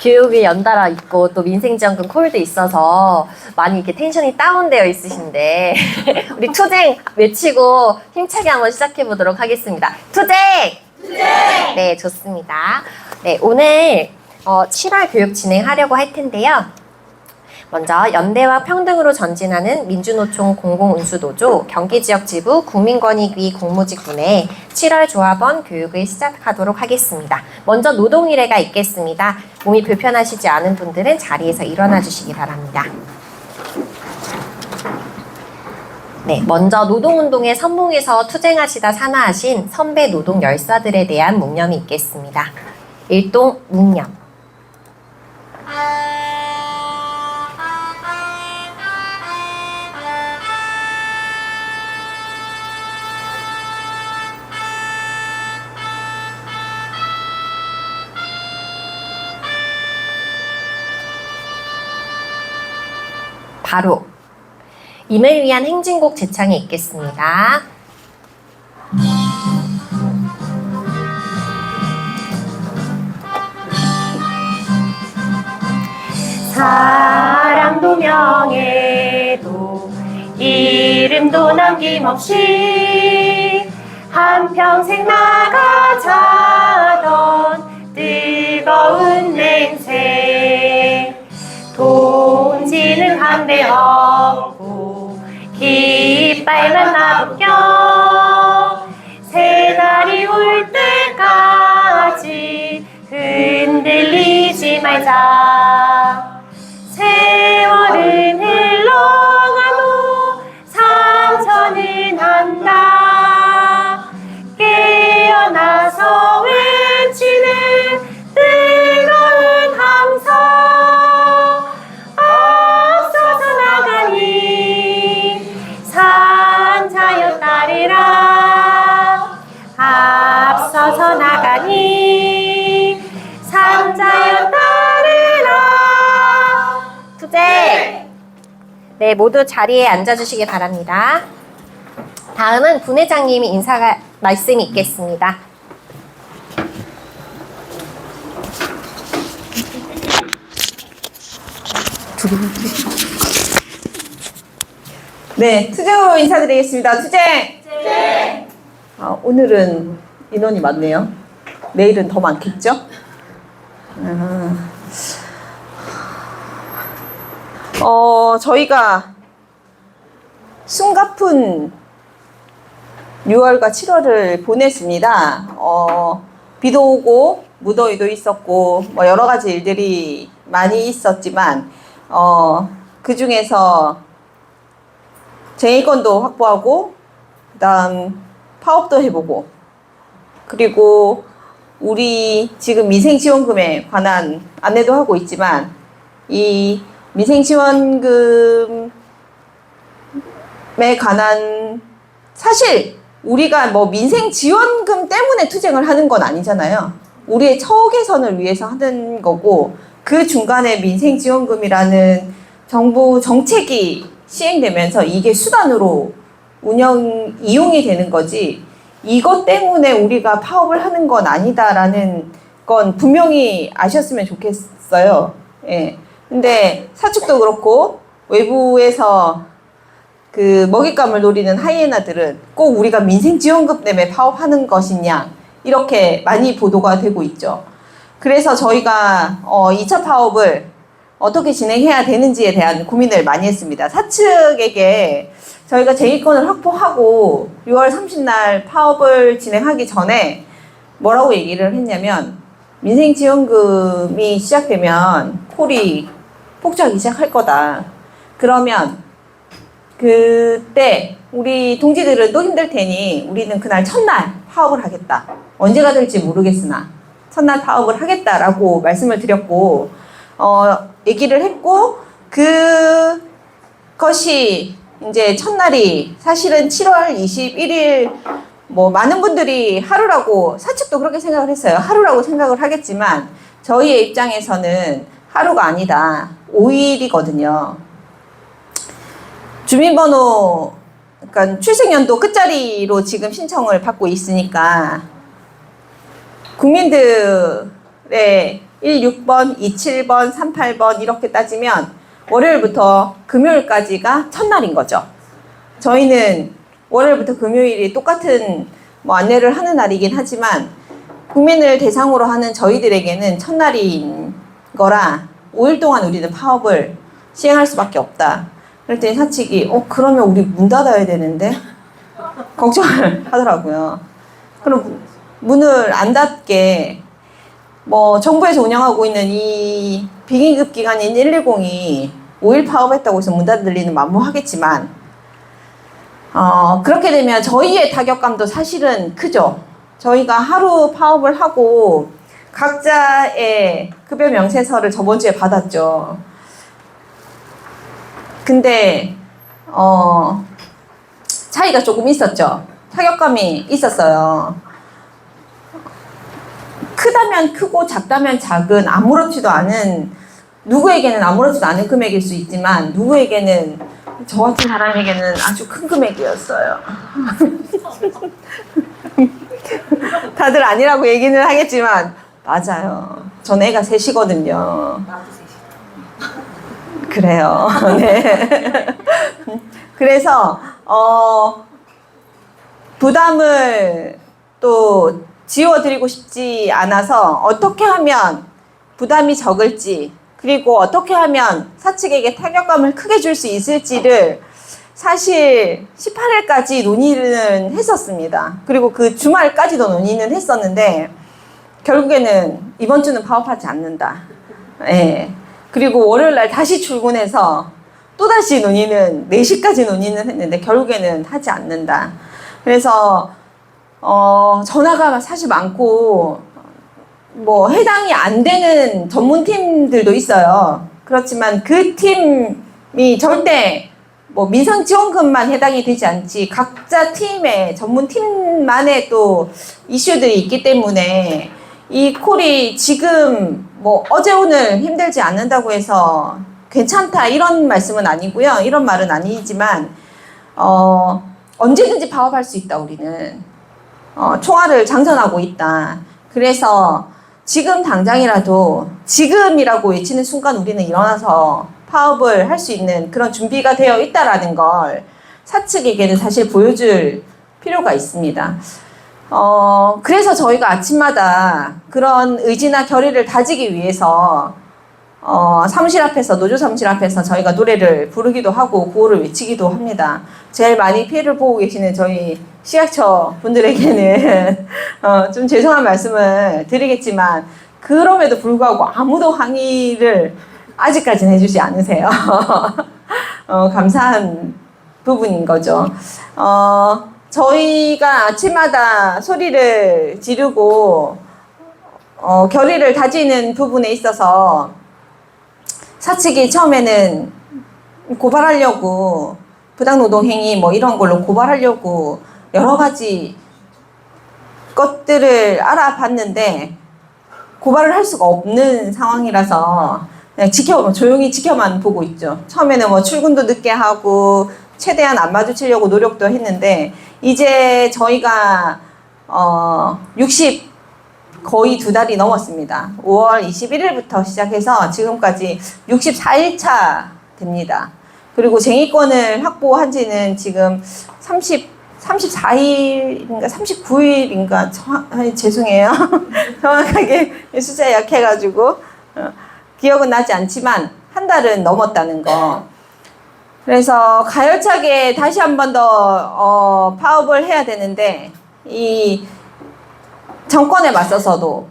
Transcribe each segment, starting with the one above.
교육이 연달아 있고 또 민생지원금 콜도 있어서 많이 이렇게 텐션이 다운되어 있으신데 우리 투쟁 외치고 힘차게 한번 시작해 보도록 하겠습니다. 투쟁! 투쟁! 네, 좋습니다. 네, 오늘 7월 교육 진행하려고 할 텐데요. 먼저 연대와 평등으로 전진하는 민주노총 공공운수노조 경기지역지부 국민권익위 공무지군의 7월 조합원 교육을 시작하도록 하겠습니다. 먼저 노동일회가 있겠습니다. 몸이 불편하시지 않은 분들은 자리에서 일어나 주시기 바랍니다. 네, 먼저 노동운동의 선봉에서 투쟁하시다 산화하신 선배 노동 열사들에 대한 묵념이 있겠습니다. 일동 묵념. 바로 임을 위한 행진곡 제창이 있겠습니다. 사랑도 명예도 이름도 남김없이 한평생 나가자던 뜨거운 냄새 돈지는 한데 없고 깃발만 나붙여 새날이 올 때까지 흔들리지 말자. 세월은 흘러가도 상처는 한다. 깨어나서 외치는 뜨거운 함성 앞서서 나가니 산자여 따르라. 앞서서 나가니 산자여 따르라. 투쟁! 네, 모두 자리에 앉아주시기 바랍니다. 다음은 부회장님이 인사가 말씀이 있겠습니다. 네, 투쟁으로 인사드리겠습니다. 투쟁! 네. 오늘은 인원이 많네요. 내일은 더 많겠죠? 저희가 숨가쁜 6월과 7월을 보냈습니다. 비도 오고 무더위도 있었고 뭐 여러 가지 일들이 많이 있었지만 그 중에서 쟁의권도 확보하고 그다음 파업도 해보고 그리고 우리 지금 민생지원금에 관한 안내도 하고 있지만 이 민생지원금에 관한 사실 우리가 뭐 민생지원금 때문에 투쟁을 하는 건 아니잖아요. 우리의 처우 개선을 위해서 하는 거고 그 중간에 민생지원금이라는 정부 정책이 시행되면서 이게 수단으로 이용이 되는 거지 이것 때문에 우리가 파업을 하는 건 아니다라는 건 분명히 아셨으면 좋겠어요. 예. 근데 사측도 그렇고 외부에서 그 먹잇감을 노리는 하이에나들은 꼭 우리가 민생지원금 때문에 파업하는 것이냐 이렇게 많이 보도가 되고 있죠. 그래서 저희가 2차 파업을 어떻게 진행해야 되는지에 대한 고민을 많이 했습니다. 사측에게 저희가 쟁의권을 확보하고 6월 30날 파업을 진행하기 전에 뭐라고 얘기를 했냐면 민생지원금이 시작되면 콜이 폭주하기 시작할 거다. 그러면 그때 우리 동지들은 또 힘들 테니 우리는 그날 첫날 파업을 하겠다. 언제가 될지 모르겠으나 첫날 파업을 하겠다라고 말씀을 드렸고 얘기를 했고 그것이 이제 첫날이 사실은 7월 21일 뭐 많은 분들이 하루라고 사측도 그렇게 생각을 했어요. 하루라고 생각을 하겠지만 저희의 입장에서는 하루가 아니다. 5일이거든요. 주민번호 그러니까 출생연도 끝자리로 지금 신청을 받고 있으니까 국민들의 16번, 27번, 38번 이렇게 따지면 월요일부터 금요일까지가 첫날인 거죠. 저희는 월요일부터 금요일이 똑같은 안내를 하는 날이긴 하지만 국민을 대상으로 하는 저희들에게는 첫날인 거라 5일 동안 우리는 파업을 시행할 수밖에 없다. 그랬더니 사측이 그러면 우리 문 닫아야 되는데 걱정을 하더라고요. 그럼 문을 안 닫게 정부에서 운영하고 있는 이 비긴급 기관인 110이 5일 파업했다고 해서 문 닫을 리는 만무하겠지만 그렇게 되면 저희의 타격감도 사실은 크죠. 저희가 하루 파업을 하고 각자의 급여 명세서를 저번 주에 받았죠. 근데 차이가 조금 있었죠. 타격감이 있었어요. 크다면 크고 작다면 작은 아무렇지도 않은 누구에게는 아무렇지도 않은 금액일 수 있지만 누구에게는 저 같은 사람에게는 아주 큰 금액이었어요. 다들 아니라고 얘기는 하겠지만 맞아요. 전 애가 셋이거든요. 그래요. 네. 그래서 부담을 또 지워드리고 싶지 않아서 어떻게 하면 부담이 적을지 그리고 어떻게 하면 사측에게 타격감을 크게 줄 수 있을지를 사실 18일까지 논의는 했었습니다. 그리고 그 주말까지도 논의는 했었는데 결국에는 이번 주는 파업하지 않는다. 예. 그리고 월요일날 다시 출근해서 또다시 논의는 4시까지 논의는 했는데 결국에는 하지 않는다. 그래서 전화가 사실 많고 해당이 안 되는 전문팀들도 있어요. 그렇지만 그 팀이 절대 민상지원금만 해당이 되지 않지 각자 팀의 전문팀만의 또 이슈들이 있기 때문에 이 콜이 지금 어제 오늘 힘들지 않는다고 해서 괜찮다 이런 말씀은 아니고요. 이런 말은 아니지만 언제든지 파업할 수 있다. 우리는 총알을 장전하고 있다. 그래서 지금 당장이라도 지금이라고 외치는 순간 우리는 일어나서 파업을 할 수 있는 그런 준비가 되어 있다라는 걸 사측에게는 사실 보여줄 필요가 있습니다. 그래서 저희가 아침마다 그런 의지나 결의를 다지기 위해서 사무실 앞에서 노조 사무실 앞에서 저희가 노래를 부르기도 하고 구호를 외치기도 합니다. 제일 많이 피해를 보고 계시는 저희 시각처 분들에게는 좀 죄송한 말씀을 드리겠지만 그럼에도 불구하고 아무도 항의를 아직까지는 해주지 않으세요. 감사한 부분인 거죠. 저희가 아침마다 소리를 지르고 결의를 다지는 부분에 있어서 사측이 처음에는 고발하려고 부당노동행위 이런 걸로 고발하려고 여러 가지 것들을 알아봤는데 고발을 할 수가 없는 상황이라서 그냥 조용히 지켜만 보고 있죠. 처음에는 출근도 늦게 하고 최대한 안 마주치려고 노력도 했는데 이제 저희가 60 거의 2달이 넘었습니다. 5월 21일부터 시작해서 지금까지 64일차 됩니다. 그리고 쟁의권을 확보한 지는 지금 34일인가 39일인가 죄송해요. 정확하게 숫자에 약해가지고 기억은 나지 않지만 한 달은 넘었다는 거. 그래서 가열차게 다시 한 번 더 파업을 해야 되는데 이 정권에 맞서서도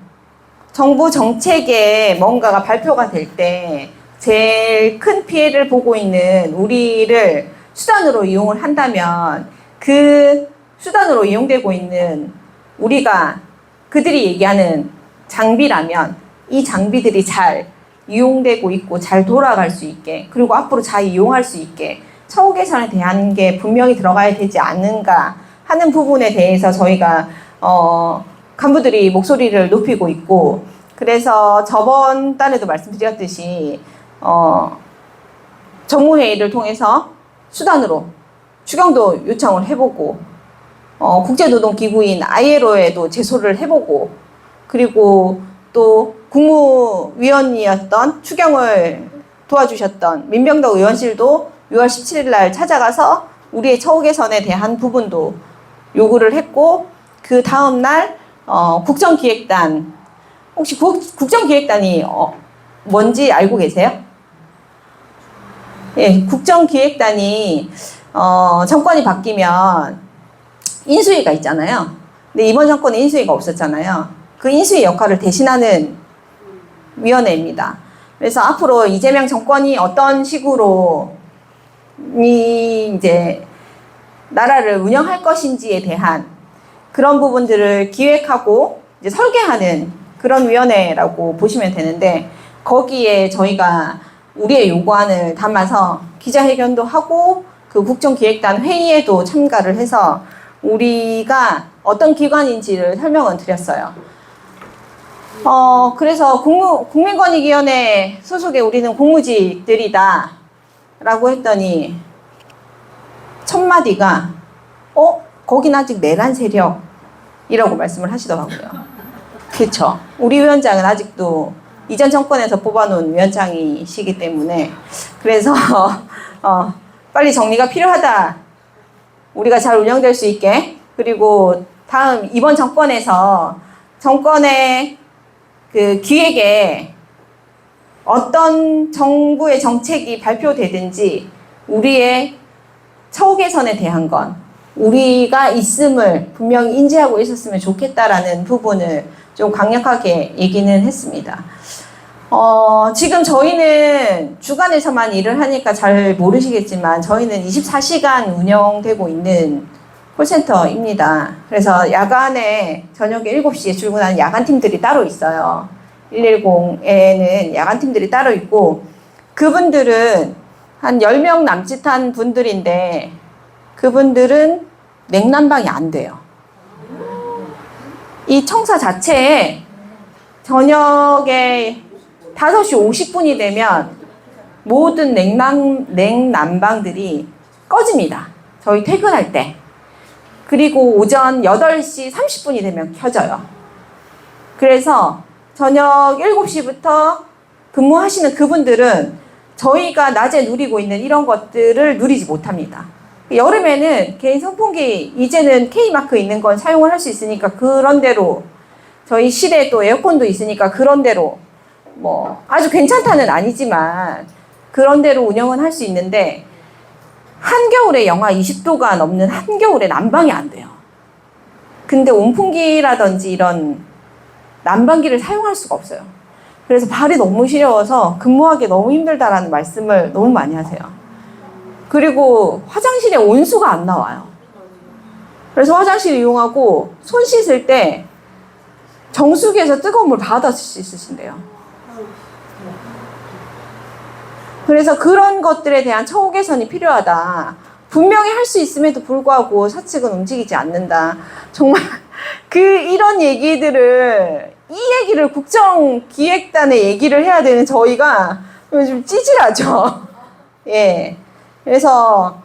정부 정책에 뭔가가 발표가 될 때 제일 큰 피해를 보고 있는 우리를 수단으로 이용을 한다면 그 수단으로 이용되고 있는 우리가 그들이 얘기하는 장비라면 이 장비들이 잘 이용되고 있고 잘 돌아갈 수 있게 그리고 앞으로 잘 이용할 수 있게 처우 개선에 대한 게 분명히 들어가야 되지 않는가 하는 부분에 대해서 저희가 간부들이 목소리를 높이고 있고 그래서 저번 달에도 말씀드렸듯이 정무회의를 통해서 수단으로 추경도 요청을 해보고 국제노동기구인 ILO에도 제소를 해보고 그리고 또 국무위원이었던 추경을 도와주셨던 민병덕 의원실도 6월 17일 날 찾아가서 우리의 처우 개선에 대한 부분도 요구를 했고, 그 다음 날 국정기획단, 혹시 국정기획단이 뭔지 알고 계세요? 예, 국정기획단이 정권이 바뀌면 인수위가 있잖아요. 근데 이번 정권에 인수위가 없었잖아요. 그 인수위 역할을 대신하는 위원회입니다. 그래서 앞으로 이재명 정권이 어떤 식으로 이제 나라를 운영할 것인지에 대한 그런 부분들을 기획하고 이제 설계하는 그런 위원회라고 보시면 되는데, 거기에 저희가 우리의 요구안을 담아서 기자회견도 하고 그 국정기획단 회의에도 참가를 해서 우리가 어떤 기관인지를 설명을 드렸어요. 그래서 국민권익위원회 소속의 우리는 공무직들이다 라고 했더니 첫 마디가 거긴 아직 내란 세력이라고 말씀을 하시더라고요. 그렇죠. 우리 위원장은 아직도 이전 정권에서 뽑아놓은 위원장이시기 때문에, 그래서 빨리 정리가 필요하다. 우리가 잘 운영될 수 있게. 그리고 다음 이번 정권에서 정권의 그 기획에 어떤 정부의 정책이 발표되든지 우리의 처우 개선에 대한 건 우리가 있음을 분명히 인지하고 있었으면 좋겠다라는 부분을 좀 강력하게 얘기는 했습니다. 지금 저희는 주간에서만 일을 하니까 잘 모르시겠지만 저희는 24시간 운영되고 있는 콜센터입니다. 그래서 야간에 저녁에 7시에 출근하는 야간팀들이 따로 있어요. 110에는 야간팀들이 따로 있고, 그분들은 한 10명 남짓한 분들인데 그분들은 냉난방이 안 돼요. 이 청사 자체에 저녁에 5시 50분이 되면 모든 냉난방들이 꺼집니다. 저희 퇴근할 때. 그리고 오전 8시 30분이 되면 켜져요. 그래서 저녁 7시부터 근무하시는 그분들은 저희가 낮에 누리고 있는 이런 것들을 누리지 못합니다. 여름에는 개인 선풍기, 이제는 K마크 있는 건 사용을 할 수 있으니까 그런 대로, 저희 실에 또 에어컨도 있으니까 그런 대로 뭐 아주 괜찮다는 아니지만 그런 대로 운영은 할 수 있는데, 한겨울에 영하 20도가 넘는 한겨울에 난방이 안 돼요. 근데 온풍기라든지 이런 난방기를 사용할 수가 없어요. 그래서 발이 너무 시려워서 근무하기 너무 힘들다라는 말씀을 너무 많이 하세요. 그리고 화장실에 온수가 안 나와요. 그래서 화장실 이용하고 손 씻을 때 정수기에서 뜨거운 물 받아 씻으신대요. 그래서 그런 것들에 대한 처우 개선이 필요하다. 분명히 할 수 있음에도 불구하고 사측은 움직이지 않는다. 정말 이런 얘기들을, 이 얘기를 국정기획단에 얘기를 해야 되는 저희가 좀 찌질하죠. 예. 그래서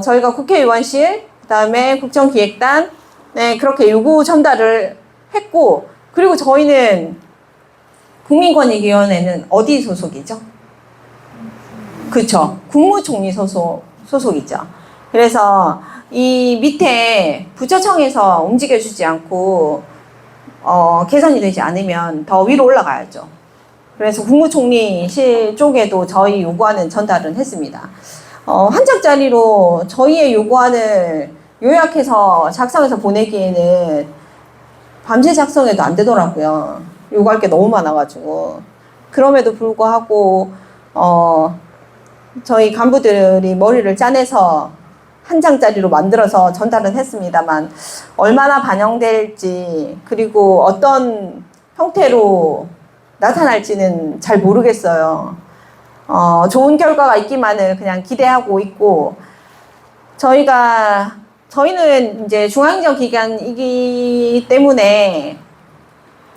저희가 국회의원실, 그다음에 국정기획단, 네, 그렇게 요구 전달을 했고, 그리고 저희는 국민권익위원회는 어디 소속이죠? 그렇죠. 국무총리 소속이죠. 그래서 이 밑에 부처청에서 움직여주지 않고 개선이 되지 않으면 더 위로 올라가야죠. 그래서 국무총리실 쪽에도 저희 요구안은 전달은 했습니다. 한 장짜리로 저희의 요구안을 요약해서 작성해서 보내기에는 밤새 작성해도 안 되더라고요. 요구할 게 너무 많아가지고. 그럼에도 불구하고 저희 간부들이 머리를 짜내서 한 장짜리로 만들어서 전달은 했습니다만, 얼마나 반영될지, 그리고 어떤 형태로 나타날지는 잘 모르겠어요. 좋은 결과가 있기만을 그냥 기대하고 있고, 저희는 이제 중앙행정기관이기 때문에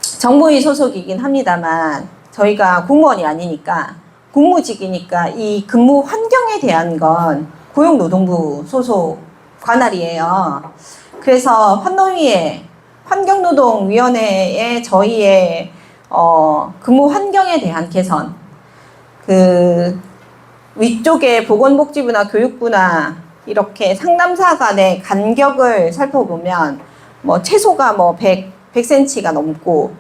정부위 소속이긴 합니다만, 저희가 공무원이 아니니까, 국무직이니까 이 근무 환경에 대한 건 고용노동부 소속 관할이에요. 그래서 환노위에, 환경노동위원회에 저희의 근무 환경에 대한 개선, 그 위쪽에 보건복지부나 교육부나 이렇게 상담사 간의 간격을 살펴보면 뭐 최소가 뭐 100cm가 넘고,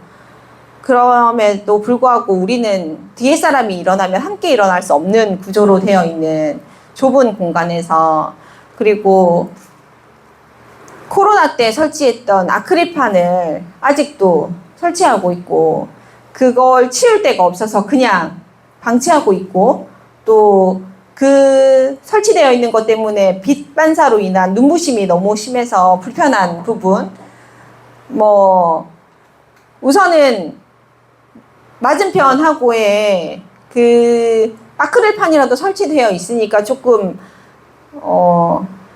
그럼에도 불구하고 우리는 뒤에 사람이 일어나면 함께 일어날 수 없는 구조로 되어 있는 좁은 공간에서, 그리고 코로나 때 설치했던 아크릴판을 아직도 설치하고 있고, 그걸 치울 데가 없어서 그냥 방치하고 있고, 또 그 설치되어 있는 것 때문에 빛 반사로 인한 눈부심이 너무 심해서 불편한 부분, 뭐 우선은 맞은편하고에 그 아크릴판이라도 설치되어 있으니까 조금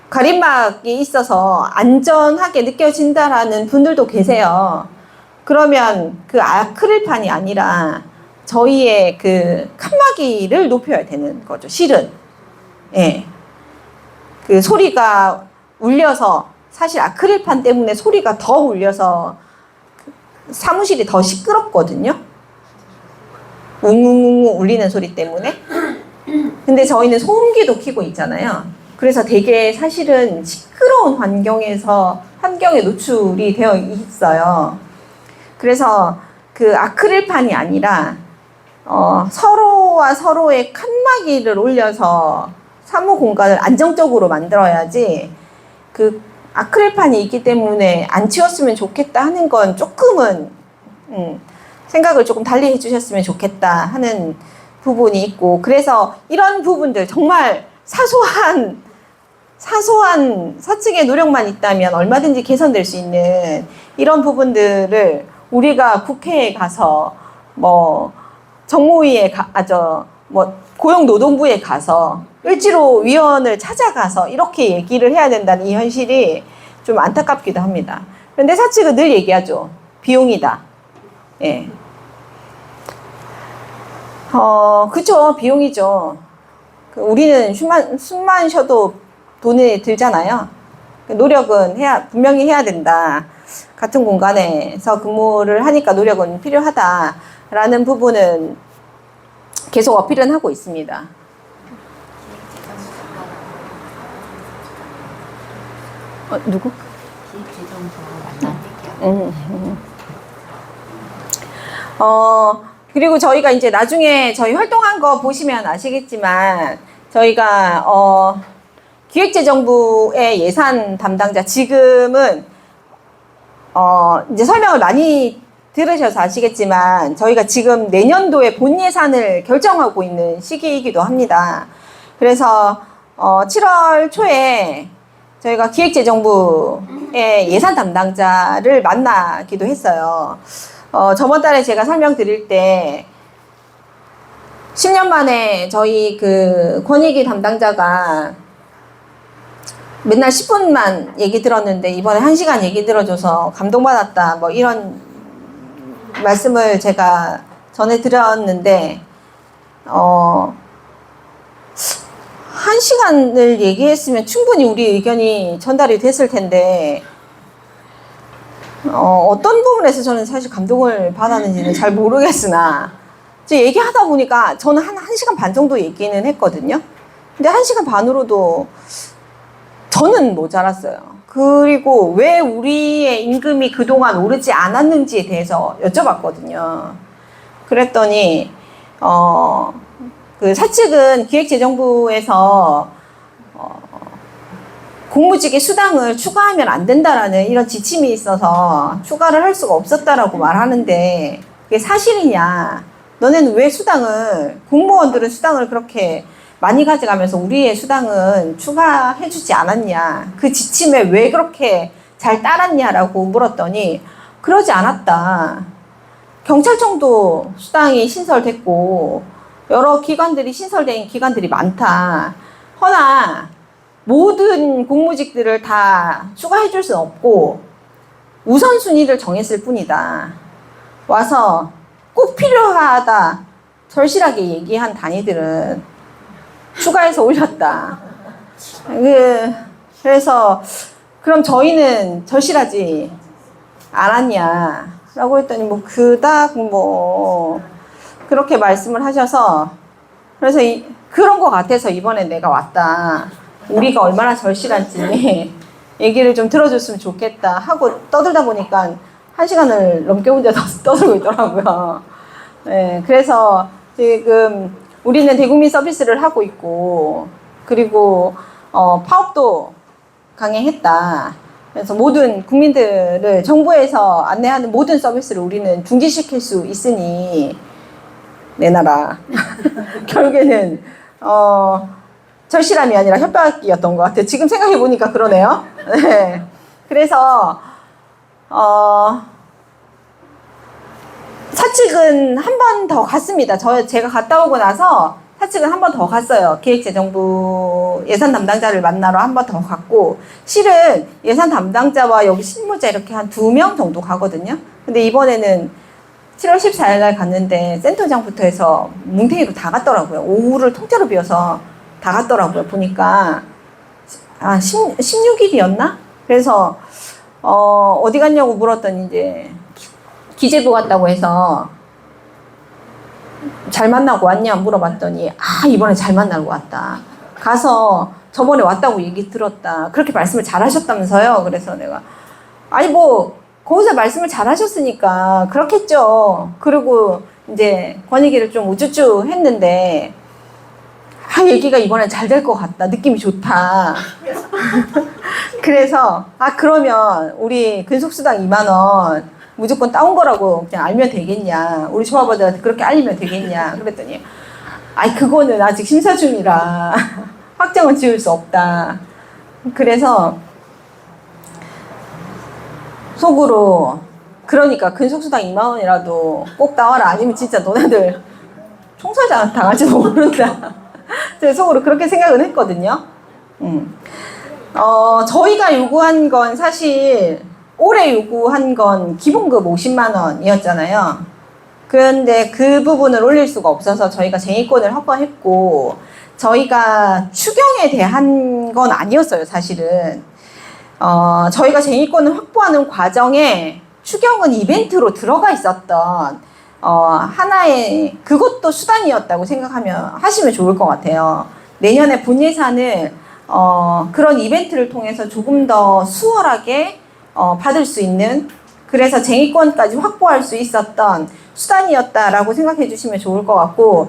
가림막이 있어서 안전하게 느껴진다라는 분들도 계세요. 그러면 그 아크릴판이 아니라 저희의 그 칸막이를 높여야 되는 거죠, 실은. 예. 그 소리가 울려서, 사실 아크릴판 때문에 소리가 더 울려서 사무실이 더 시끄럽거든요. 웅웅웅 울리는 소리 때문에. 근데 저희는 소음기도 켜고 있잖아요. 그래서 되게 사실은 시끄러운 환경에 노출이 되어 있어요. 그래서 그 아크릴판이 아니라 서로와 서로의 칸막이를 올려서 사무 공간을 안정적으로 만들어야지, 그 아크릴판이 있기 때문에 안 치웠으면 좋겠다 하는 건 조금은 생각을 조금 달리 해주셨으면 좋겠다 하는 부분이 있고, 그래서 이런 부분들 정말 사소한 사측의 노력만 있다면 얼마든지 개선될 수 있는 이런 부분들을 우리가 국회에 가서 뭐 정무위에 고용노동부에 가서 을지로 위원을 찾아가서 이렇게 얘기를 해야 된다는 이 현실이 좀 안타깝기도 합니다. 그런데 사측은 늘 얘기하죠. 비용이다. 예. 그쵸. 비용이죠. 우리는 숨만 쉬어도 돈이 들잖아요. 노력은 분명히 해야 된다. 같은 공간에서 근무를 하니까 노력은 필요하다라는 부분은 계속 어필은 하고 있습니다. 누구? 그리고 저희가 이제 나중에 저희 활동한 거 보시면 아시겠지만, 저희가 기획재정부의 예산 담당자, 지금은 이제 설명을 많이 들으셔서 아시겠지만 저희가 지금 내년도에 본 예산을 결정하고 있는 시기이기도 합니다. 그래서 7월 초에 저희가 기획재정부의 예산 담당자를 만나기도 했어요. 저번 달에 제가 설명드릴 때 10년 만에 저희 그 권익위 담당자가 맨날 10분만 얘기 들었는데 이번에 1시간 얘기 들어줘서 감동받았다, 뭐 이런 말씀을 제가 전해 드렸는데, 1시간을 얘기했으면 충분히 우리 의견이 전달이 됐을 텐데, 어떤 부분에서 저는 사실 감동을 받았는지는 잘 모르겠으나, 이제 얘기하다 보니까 저는 한 1시간 반 정도 얘기는 했거든요. 근데 1시간 반으로도 저는 모자랐어요. 그리고 왜 우리의 임금이 그동안 오르지 않았는지에 대해서 여쭤봤거든요. 그랬더니 그 사측은 기획재정부에서 공무직의 수당을 추가하면 안 된다라는 이런 지침이 있어서 추가를 할 수가 없었다라고 말하는데, 그게 사실이냐? 너네는 왜 공무원들은 수당을 그렇게 많이 가져가면서 우리의 수당은 추가해주지 않았냐, 그 지침에 왜 그렇게 잘 따랐냐라고 물었더니 그러지 않았다. 경찰청도 수당이 신설됐고 여러 기관들이 신설된 기관들이 많다. 허나 모든 공무직들을 다 추가해줄 수는 없고 우선순위를 정했을 뿐이다. 와서 꼭 필요하다 절실하게 얘기한 단위들은 추가해서 올렸다. 그래서 그럼 저희는 절실하지 않았냐. 라고 했더니 뭐 그닥 뭐 그렇게 말씀을 하셔서 그래서 그런 것 같아서 이번에 내가 왔다. 우리가 얼마나 절실한지 얘기를 좀 들어줬으면 좋겠다 하고 떠들다 보니까 1시간을 넘게 혼자 떠들고 있더라고요. 네, 그래서 지금 우리는 대국민 서비스를 하고 있고 그리고 파업도 강행했다. 그래서 모든 국민들을 정부에서 안내하는 모든 서비스를 우리는 중지시킬 수 있으니 내놔라. 결국에는 절실함이 아니라 협박이었던 것 같아요. 지금 생각해 보니까 그러네요. 네. 그래서 사측은 한 번 더 갔습니다. 제가 갔다 오고 나서 사측은 한 번 더 갔어요. 기획재정부 예산 담당자를 만나러 한 번 더 갔고, 실은 예산 담당자와 여기 실무자 이렇게 한 2명 정도 가거든요. 근데 이번에는 7월 14일 날 갔는데 센터장부터 해서 뭉탱이로 다 갔더라고요. 오후를 통째로 비워서 다 갔더라고요. 보니까 16일이었나? 그래서 어디 갔냐고 물었더니 이제 기재부 갔다고 해서 잘 만나고 왔냐 물어봤더니 이번에 잘 만나고 왔다. 가서 저번에 왔다고 얘기 들었다. 그렇게 말씀을 잘 하셨다면서요. 그래서 내가 아니 뭐 거기서 말씀을 잘 하셨으니까 그렇겠죠. 그리고 이제 권익위를 좀 우쭈쭈 했는데 얘기가 이번에 잘 될 것 같다. 느낌이 좋다. 그래서 그러면 우리 근속수당 2만 원 무조건 따온 거라고 그냥 알면 되겠냐. 우리 조합원들한테 그렇게 알리면 되겠냐. 그랬더니 그거는 아직 심사 중이라 확정은 지을 수 없다. 그래서 속으로 그러니까 근속수당 2만 원이라도 꼭 따와라. 아니면 진짜 너네들 총살 당할지도 모른다. 제가 속으로 그렇게 생각은 했거든요. 저희가 요구한 건 사실 올해 요구한 건 기본급 50만 원이었잖아요. 그런데 그 부분을 올릴 수가 없어서 저희가 쟁의권을 확보했고, 저희가 추경에 대한 건 아니었어요, 사실은. 저희가 쟁의권을 확보하는 과정에 추경은 이벤트로 들어가 있었던 하나의 그것도 수단이었다고 하시면 좋을 것 같아요. 내년에 본 예산을 그런 이벤트를 통해서 조금 더 수월하게 받을 수 있는, 그래서 쟁의권까지 확보할 수 있었던 수단이었다라고 생각해 주시면 좋을 것 같고,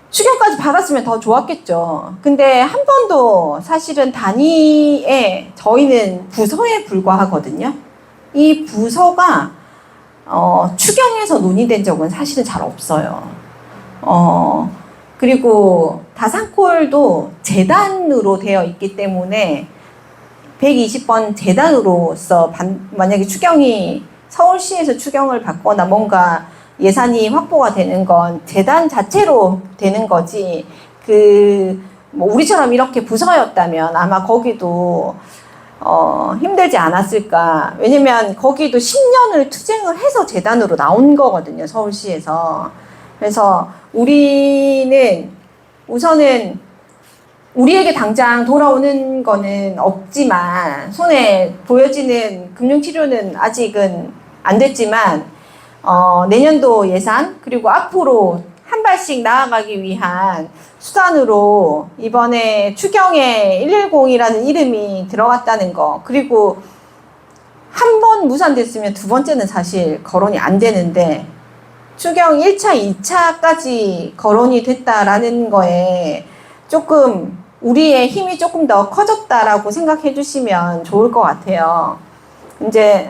추경까지 받았으면 더 좋았겠죠. 근데 한 번도 사실은 단위에 저희는 부서에 불과하거든요. 이 부서가 추경에서 논의된 적은 사실은 잘 없어요. 그리고 다산콜도 재단으로 되어 있기 때문에 120번 재단으로서 만약에 추경이 서울시에서 추경을 받거나 뭔가 예산이 확보가 되는 건 재단 자체로 되는 거지, 뭐 우리처럼 이렇게 부서였다면 아마 거기도 힘들지 않았을까. 왜냐면 거기도 10년을 투쟁을 해서 재단으로 나온 거거든요, 서울시에서. 그래서 우리는 우선은 우리에게 당장 돌아오는 거는 없지만, 손에 보여지는 금융치료는 아직은 안 됐지만, 내년도 예산, 그리고 앞으로 한 발씩 나아가기 위한 수단으로 이번에 추경에 110이라는 이름이 들어갔다는 거, 그리고 한 번 무산됐으면 두 번째는 사실 거론이 안 되는데 추경 1차, 2차까지 거론이 됐다라는 거에 조금 우리의 힘이 조금 더 커졌다라고 생각해 주시면 좋을 것 같아요. 이제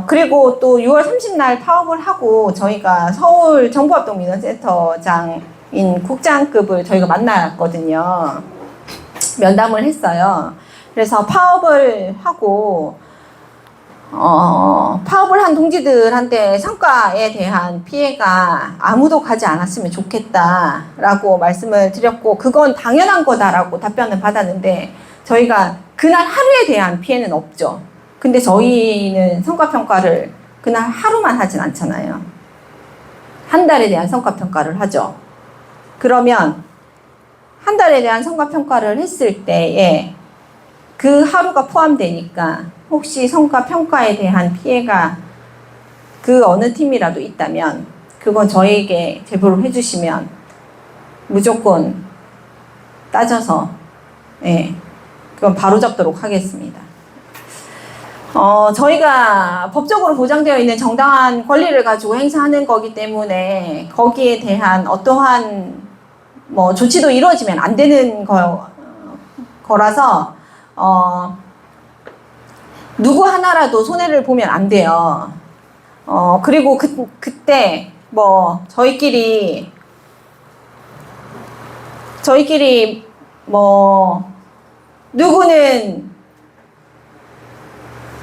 그리고 또 6월 30날 파업을 하고 저희가 서울 정부합동민원센터장인 국장급을 저희가 만났거든요. 면담을 했어요. 그래서 파업을 하고 파업을 한 동지들한테 성과에 대한 피해가 아무도 가지 않았으면 좋겠다라고 말씀을 드렸고, 그건 당연한 거다라고 답변을 받았는데, 저희가 그날 하루에 대한 피해는 없죠. 근데 저희는 성과평가를 그날 하루만 하진 않잖아요. 한 달에 대한 성과평가를 하죠. 그러면 한 달에 대한 성과평가를 했을 때에 그 하루가 포함되니까 혹시 성과평가에 대한 피해가 그 어느 팀이라도 있다면 그건 저에게 제보를 해주시면 무조건 따져서 그건 바로잡도록 하겠습니다. 저희가 법적으로 보장되어 있는 정당한 권리를 가지고 행사하는 거기 때문에 거기에 대한 어떠한 조치도 이루어지면 안 되는 거라서 누구 하나라도 손해를 보면 안 돼요. 그리고 그때 저희끼리 누구는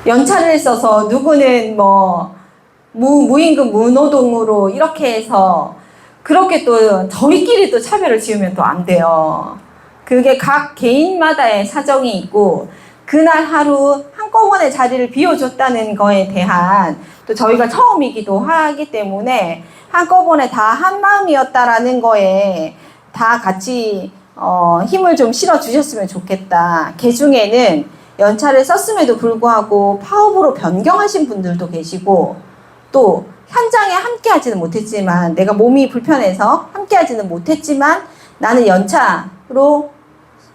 연차를 써서 누구는 무임금 무노동으로 이렇게 해서 그렇게 또 저희끼리 또 차별을 지으면 또 안 돼요. 그게 각 개인마다의 사정이 있고 그날 하루 한꺼번에 자리를 비워줬다는 거에 대한 또 저희가 처음이기도 하기 때문에 한꺼번에 다 한 마음이었다라는 거에 다 같이 힘을 좀 실어주셨으면 좋겠다. 개중에는 연차를 썼음에도 불구하고 파업으로 변경하신 분들도 계시고 또 현장에 함께 하지는 못했지만 내가 몸이 불편해서 함께 하지는 못했지만 나는 연차로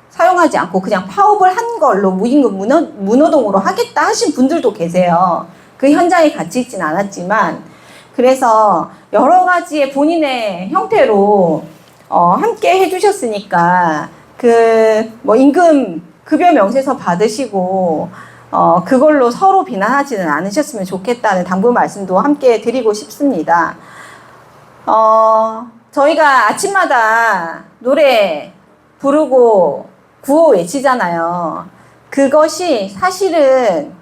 사용하지 않고 그냥 파업을 한 걸로 무임금 무노동으로 하겠다 하신 분들도 계세요. 그 현장에 같이 있진 않았지만 그래서 여러 가지의 본인의 형태로 함께 해주셨으니까 임금 급여 명세서 받으시고 그걸로 서로 비난하지는 않으셨으면 좋겠다는 당부 말씀도 함께 드리고 싶습니다. 저희가 아침마다 노래 부르고 구호 외치잖아요. 그것이 사실은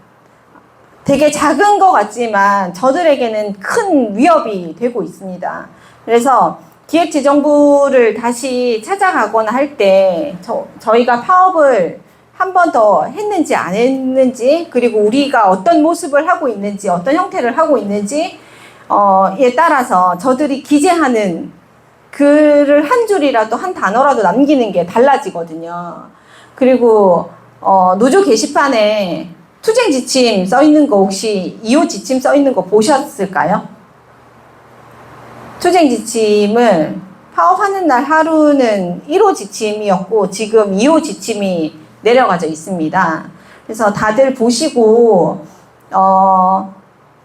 되게 작은 것 같지만 저들에게는 큰 위협이 되고 있습니다. 그래서 기획재정부를 다시 찾아가거나 할 때 저희가 파업을 한 번 더 했는지 안 했는지 그리고 우리가 어떤 모습을 하고 있는지 어떤 형태를 하고 있는지 에 따라서 저들이 기재하는 글을 한 줄이라도 한 단어라도 남기는 게 달라지거든요. 그리고 노조 게시판에 투쟁 지침 써 있는 거 혹시 2호 지침 써 있는 거 보셨을까요? 투쟁 지침을 파업하는 날 하루는 1호 지침이었고 지금 2호 지침이 내려가져 있습니다. 그래서 다들 보시고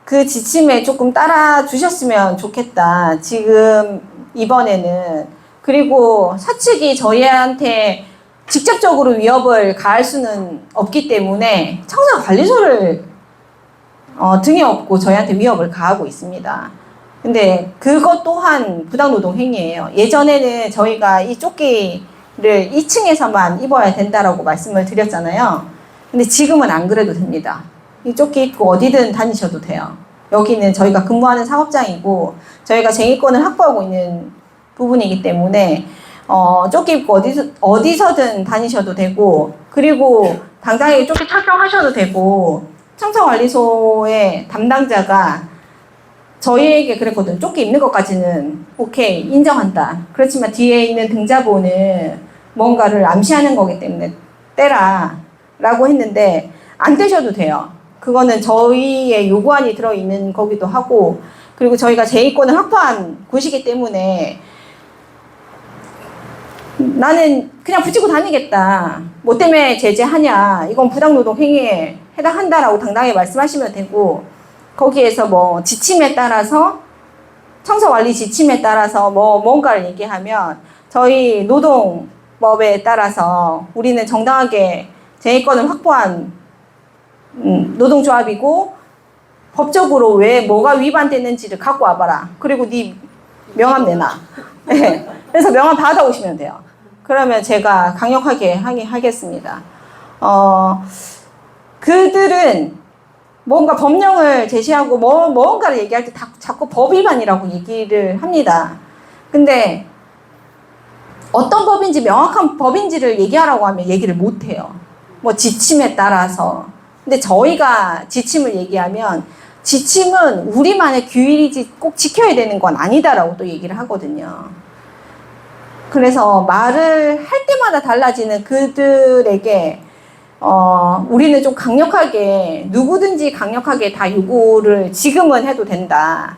그 지침에 조금 따라 주셨으면 좋겠다. 지금 이번에는 그리고 사측이 저희한테 직접적으로 위협을 가할 수는 없기 때문에 청사관리소를 등에 업고 저희한테 위협을 가하고 있습니다. 근데 그것 또한 부당노동 행위예요. 예전에는 저희가 이 조끼를 2층에서만 입어야 된다라고 말씀을 드렸잖아요. 근데 지금은 안 그래도 됩니다. 이 조끼 입고 어디든 다니셔도 돼요. 여기는 저희가 근무하는 사업장이고 저희가 쟁의권을 확보하고 있는 부분이기 때문에 조끼 입고 어디서든 다니셔도 되고 그리고 당당하게 조끼 착용하셔도 되고 청사관리소의 담당자가 저희에게 그랬거든. 조끼 입는 것까지는 오케이 인정한다. 그렇지만 뒤에 있는 등자보는 뭔가를 암시하는 거기 때문에 떼라 라고 했는데 안 떼셔도 돼요. 그거는 저희의 요구안이 들어있는 거기도 하고 그리고 저희가 제2권을 확보한 곳이기 때문에 나는 그냥 붙이고 다니겠다. 뭐 때문에 제재하냐. 이건 부당노동 행위에 해당한다라고 당당히 말씀하시면 되고 거기에서 지침에 따라서 청사관리 지침에 따라서 뭔가를 얘기하면 저희 노동법에 따라서 우리는 정당하게 제2권을 확보한 노동조합이고 법적으로 왜 뭐가 위반되는지를 갖고 와봐라. 그리고 네 명함 내놔. 네. 그래서 명함 받아오시면 돼요. 그러면 제가 강력하게 하겠습니다. 그들은 뭔가 법령을 제시하고 뭔가를 얘기할 때 자꾸 법 위반이라고 얘기를 합니다. 근데 어떤 법인지 명확한 법인지를 얘기하라고 하면 얘기를 못 해요. 지침에 따라서. 근데 저희가 지침을 얘기하면 지침은 우리만의 규율이지 꼭 지켜야 되는 건 아니다라고 또 얘기를 하거든요. 그래서 말을 할 때마다 달라지는 그들에게 우리는 좀 강력하게, 누구든지 강력하게 다 요구를 지금은 해도 된다.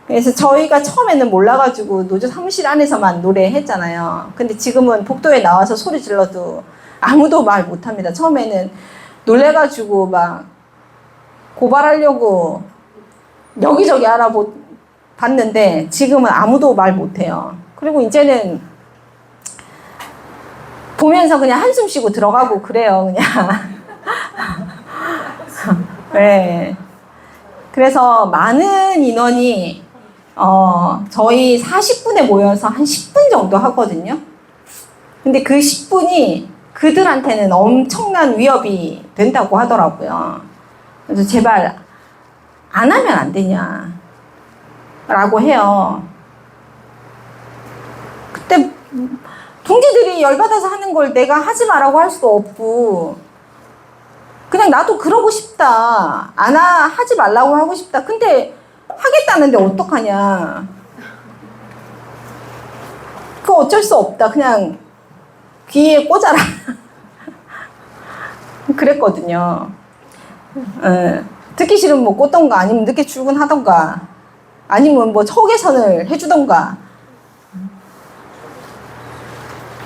그래서 저희가 처음에는 몰라가지고 노조 사무실 안에서만 노래했잖아요. 근데 지금은 복도에 나와서 소리 질러도 아무도 말 못합니다. 처음에는 놀래가지고 막 고발하려고 여기저기 알아봤는데 지금은 아무도 말 못해요. 그리고 이제는 보면서 그냥 한숨 쉬고 들어가고 그래요, 그냥. 네. 그래서 많은 인원이 저희 40분에 모여서 한 10분 정도 하거든요. 근데 그 10분이 그들한테는 엄청난 위협이 된다고 하더라고요. 그래서 제발 안 하면 안 되냐 라고 해요. 그때 동지들이 열받아서 하는 걸 내가 하지 말라고 할 수도 없고 그냥 나도 그러고 싶다. 하지 말라고 하고 싶다. 근데 하겠다는데 어떡하냐. 그거 어쩔 수 없다. 그냥 귀에 꽂아라. 그랬거든요. 듣기 싫으면 뭐 꽂던가 아니면 늦게 출근하던가 아니면 뭐 초계선을 해주던가.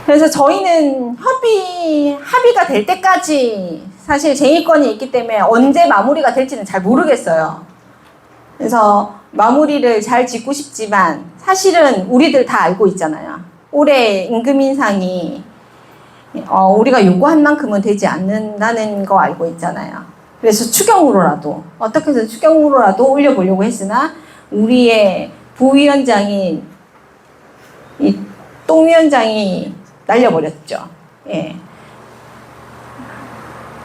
그래서 저희는 합의가 될 때까지 사실 쟁의권이 있기 때문에 언제 마무리가 될지는 잘 모르겠어요. 그래서 마무리를 잘 짓고 싶지만 사실은 우리들 다 알고 있잖아요. 올해 임금 인상이 우리가 요구한 만큼은 되지 않는다는 거 알고 있잖아요. 그래서 추경으로라도 어떻게 해서 추경으로라도 올려보려고 했으나 우리의 부위원장인 이 똥 위원장이 날려버렸죠. 예.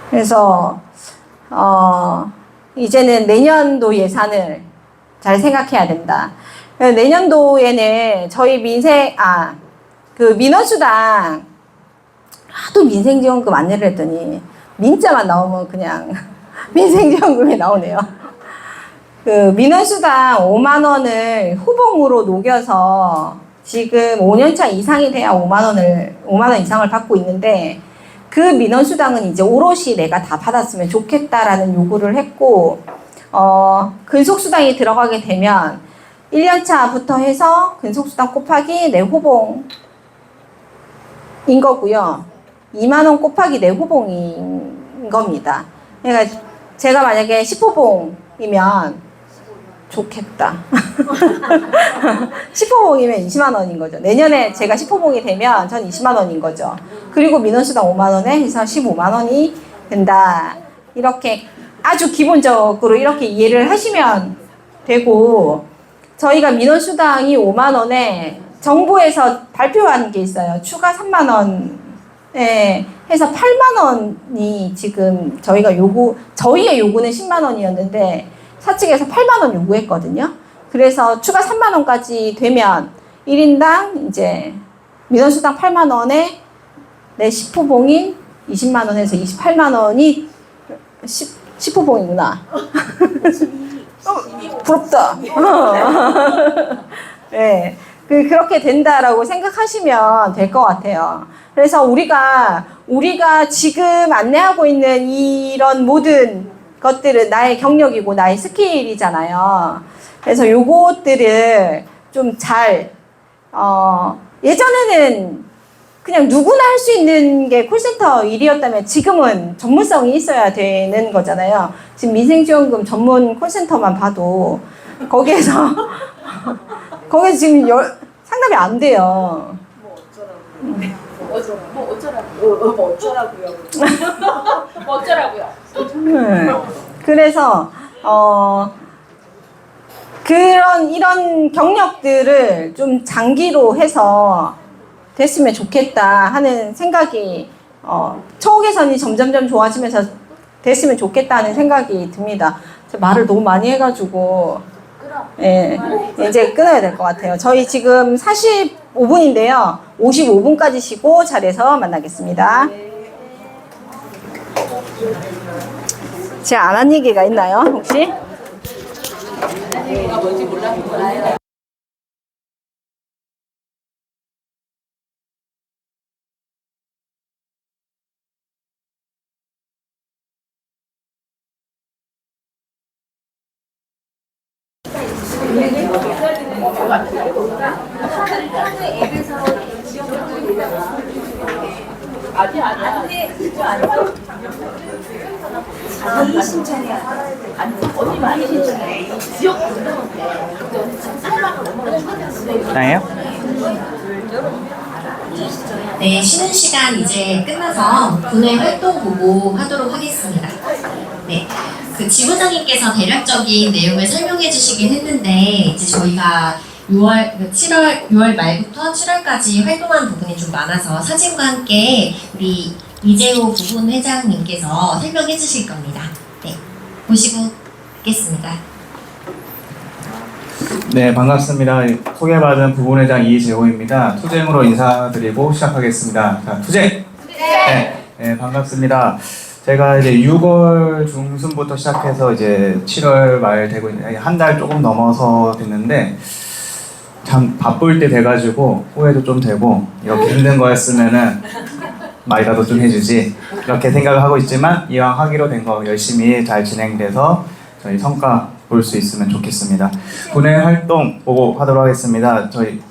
그래서 이제는 내년도 예산을 잘 생각해야 된다. 내년도에는 저희 민원수당 하도 민생지원금 안내를 했더니 민자만 나오면 그냥 민생지원금이 나오네요. 민원수당 5만 원을 후봉으로 녹여서 지금 5년차 이상이 돼야 5만 원 이상을 받고 있는데 그 민원수당은 이제 오롯이 내가 다 받았으면 좋겠다라는 요구를 했고 근속수당이 들어가게 되면 1년차부터 해서 근속수당 곱하기 내 호봉인 거고요. 2만 원 곱하기 내 호봉인 겁니다. 그러니까 제가 만약에 10호봉이면 좋겠다. 10호봉이면 20만 원인 거죠. 내년에 제가 10호봉이 되면 전 20만 원인 거죠. 그리고 민원수당 5만 원에 해서 15만 원이 된다. 이렇게 아주 기본적으로 이렇게 이해를 하시면 되고 저희가 민원수당이 5만 원에 정부에서 발표한 게 있어요. 추가 3만 원에 해서 8만 원이 지금 저희의 요구는 10만 원이었는데 사측에서 8만 원 요구했거든요. 그래서 추가 3만 원까지 되면 1인당 이제 민원수당 8만 원에 내 10호봉인 20만 원에서 28만 원이 10호봉이구나. 부럽다. 네. 그렇게 된다라고 생각하시면 될 것 같아요. 그래서 우리가 지금 안내하고 있는 이런 모든 것들은 나의 경력이고 나의 스킬이잖아요. 그래서 요것들을 좀 잘, 예전에는 그냥 누구나 할 수 있는 게 콜센터 일이었다면 지금은 전문성이 있어야 되는 거잖아요. 지금 민생지원금 전문 콜센터만 봐도 거기에서 지금 상담이 안 돼요. 어쩌라고요? 그래서 이런 경력들을 좀 장기로 해서 됐으면 좋겠다 하는 생각이 처우 개선이 점점점 좋아지면서 됐으면 좋겠다는 생각이 듭니다. 말을 너무 많이 해가지고 예, 이제 끊어야 될 것 같아요. 저희 지금 45분인데요. 55분까지 쉬고 자리에서 만나겠습니다. 제가 안 한 얘기가 있나요, 혹시? 뭔지 몰라. 자기 신청이야. 아니, 언니 많이 신청해. 지역 나예요? 네, 쉬는 시간 이제 끝나서 분회 활동 보고하도록 하겠습니다. 네, 그 지부장님께서 대략적인 내용을 설명해 주시긴 했는데 이제 저희가 6월 말부터 7월까지 활동한 부분이 좀 많아서 사진과 함께 우리 이재호 부분회장님께서 설명해 주실 겁니다. 네, 보시고 뵙겠습니다. 네, 반갑습니다. 소개받은 부분회장 이재호입니다. 투쟁으로 인사드리고 시작하겠습니다. 자, 투쟁! 네, 반갑습니다. 제가 이제 6월 중순부터 시작해서 이제 7월 말 되고 한 달 조금 넘어서 됐는데 참 바쁠 때 돼가지고 후회도 좀 되고 이렇게 힘든 거였으면은 말이라도 좀 해주지 이렇게 생각을 하고 있지만 이왕 하기로 된 거 열심히 잘 진행돼서 저희 성과 볼 수 있으면 좋겠습니다. 분회 활동 보고 하도록 하겠습니다. 저희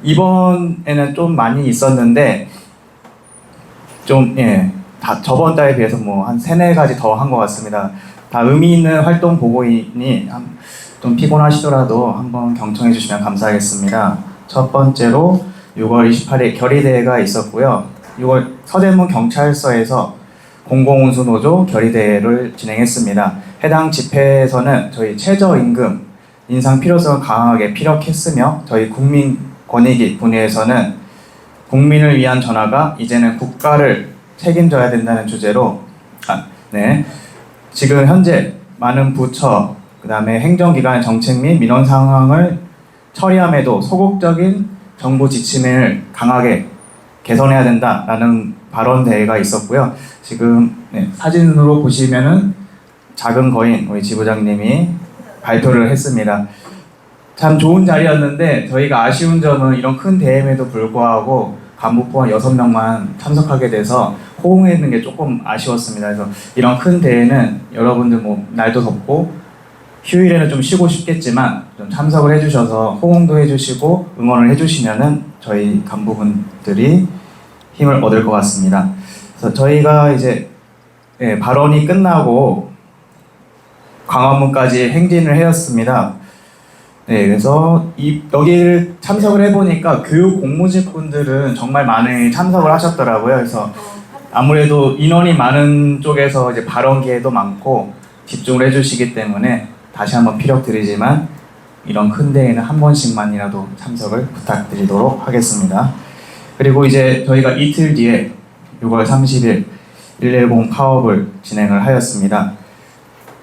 이번에는 좀 많이 있었는데 좀 다 저번 달에 비해서 뭐 한 3-4가지 더 한 것 같습니다. 다 의미 있는 활동 보고이니 좀 피곤하시더라도 한번 경청해 주시면 감사하겠습니다. 첫 번째로 6월 28일 결의대회가 있었고요. 6월 서대문 경찰서에서 공공운수노조 결의대회를 진행했습니다. 해당 집회에서는 저희 최저임금 인상 필요성을 강하게 피력했으며 저희 국민권익위 분야에서는 국민을 위한 전화가 이제는 국가를 책임져야 된다는 주제로 지금 현재 많은 부처 그다음에 행정기관의 정책 및 민원 상황을 처리함에도 소극적인 정부 지침을 강하게 개선해야 된다라는 발언 대회가 있었고요. 지금 사진으로 보시면은 작은 거인 우리 지부장님이 발표를 했습니다. 참 좋은 자리였는데 저희가 아쉬운 점은 이런 큰 대회임에도 불구하고 간부 포함 6명만 참석하게 돼서 호응했는 게 조금 아쉬웠습니다. 그래서 이런 큰 대회는 여러분들 뭐 날도 덥고 휴일에는 좀 쉬고 싶겠지만 좀 참석을 해주셔서 호응도 해주시고 응원을 해주시면은 저희 간부분들이 힘을 얻을 것 같습니다. 그래서 저희가 이제 발언이 끝나고 광화문까지 행진을 해왔습니다. 네, 그래서 여기를 참석을 해보니까 교육 공무직분들은 정말 많이 참석을 하셨더라고요. 그래서 아무래도 인원이 많은 쪽에서 이제 발언 기회도 많고 집중을 해주시기 때문에 다시 한번 피력드리지만 이런 큰 대회는 한 번씩만이라도 참석을 부탁드리도록 하겠습니다. 그리고 이제 저희가 이틀 뒤에 6월 30일 110 파업을 진행을 하였습니다.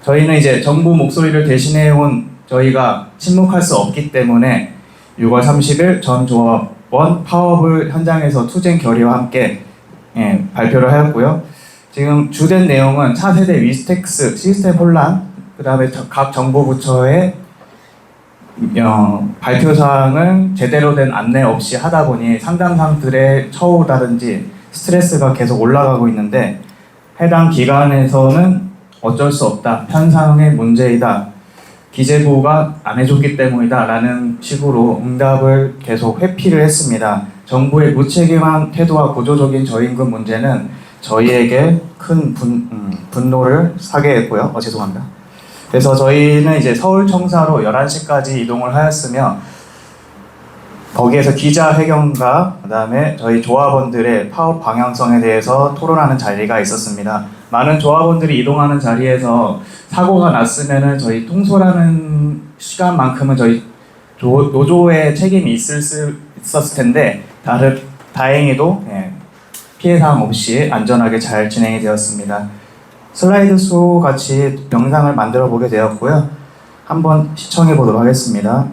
저희는 이제 정부 목소리를 대신해온 저희가 침묵할 수 없기 때문에 6월 30일 전 조합원 파업을 현장에서 투쟁 결의와 함께 발표를 하였고요. 지금 주된 내용은 차세대 위스텍스 시스템 혼란, 그 다음에 각 정부 부처의 발표사항을 제대로 된 안내 없이 하다 보니 상담상들의 처우라든지 스트레스가 계속 올라가고 있는데 해당 기관에서는 어쩔 수 없다, 현상의 문제이다, 기재부가 안 해줬기 때문이다 라는 식으로 응답을 계속 회피를 했습니다. 정부의 무책임한 태도와 구조적인 저임금 문제는 저희에게 큰 분노를 사게 했고요. 죄송합니다. 그래서 저희는 이제 서울청사로 11시까지 이동을 하였으며 거기에서 기자회견과 그 다음에 저희 조합원들의 파업 방향성에 대해서 토론하는 자리가 있었습니다. 많은 조합원들이 이동하는 자리에서 사고가 났으면은 저희 통솔하는 시간만큼은 저희 노조의 책임이 있었을 텐데 다행히도 피해 사항 없이 안전하게 잘 진행이 되었습니다. 슬라이드 쇼 같이 영상을 만들어 보게 되었고요. 한번 시청해 보도록 하겠습니다.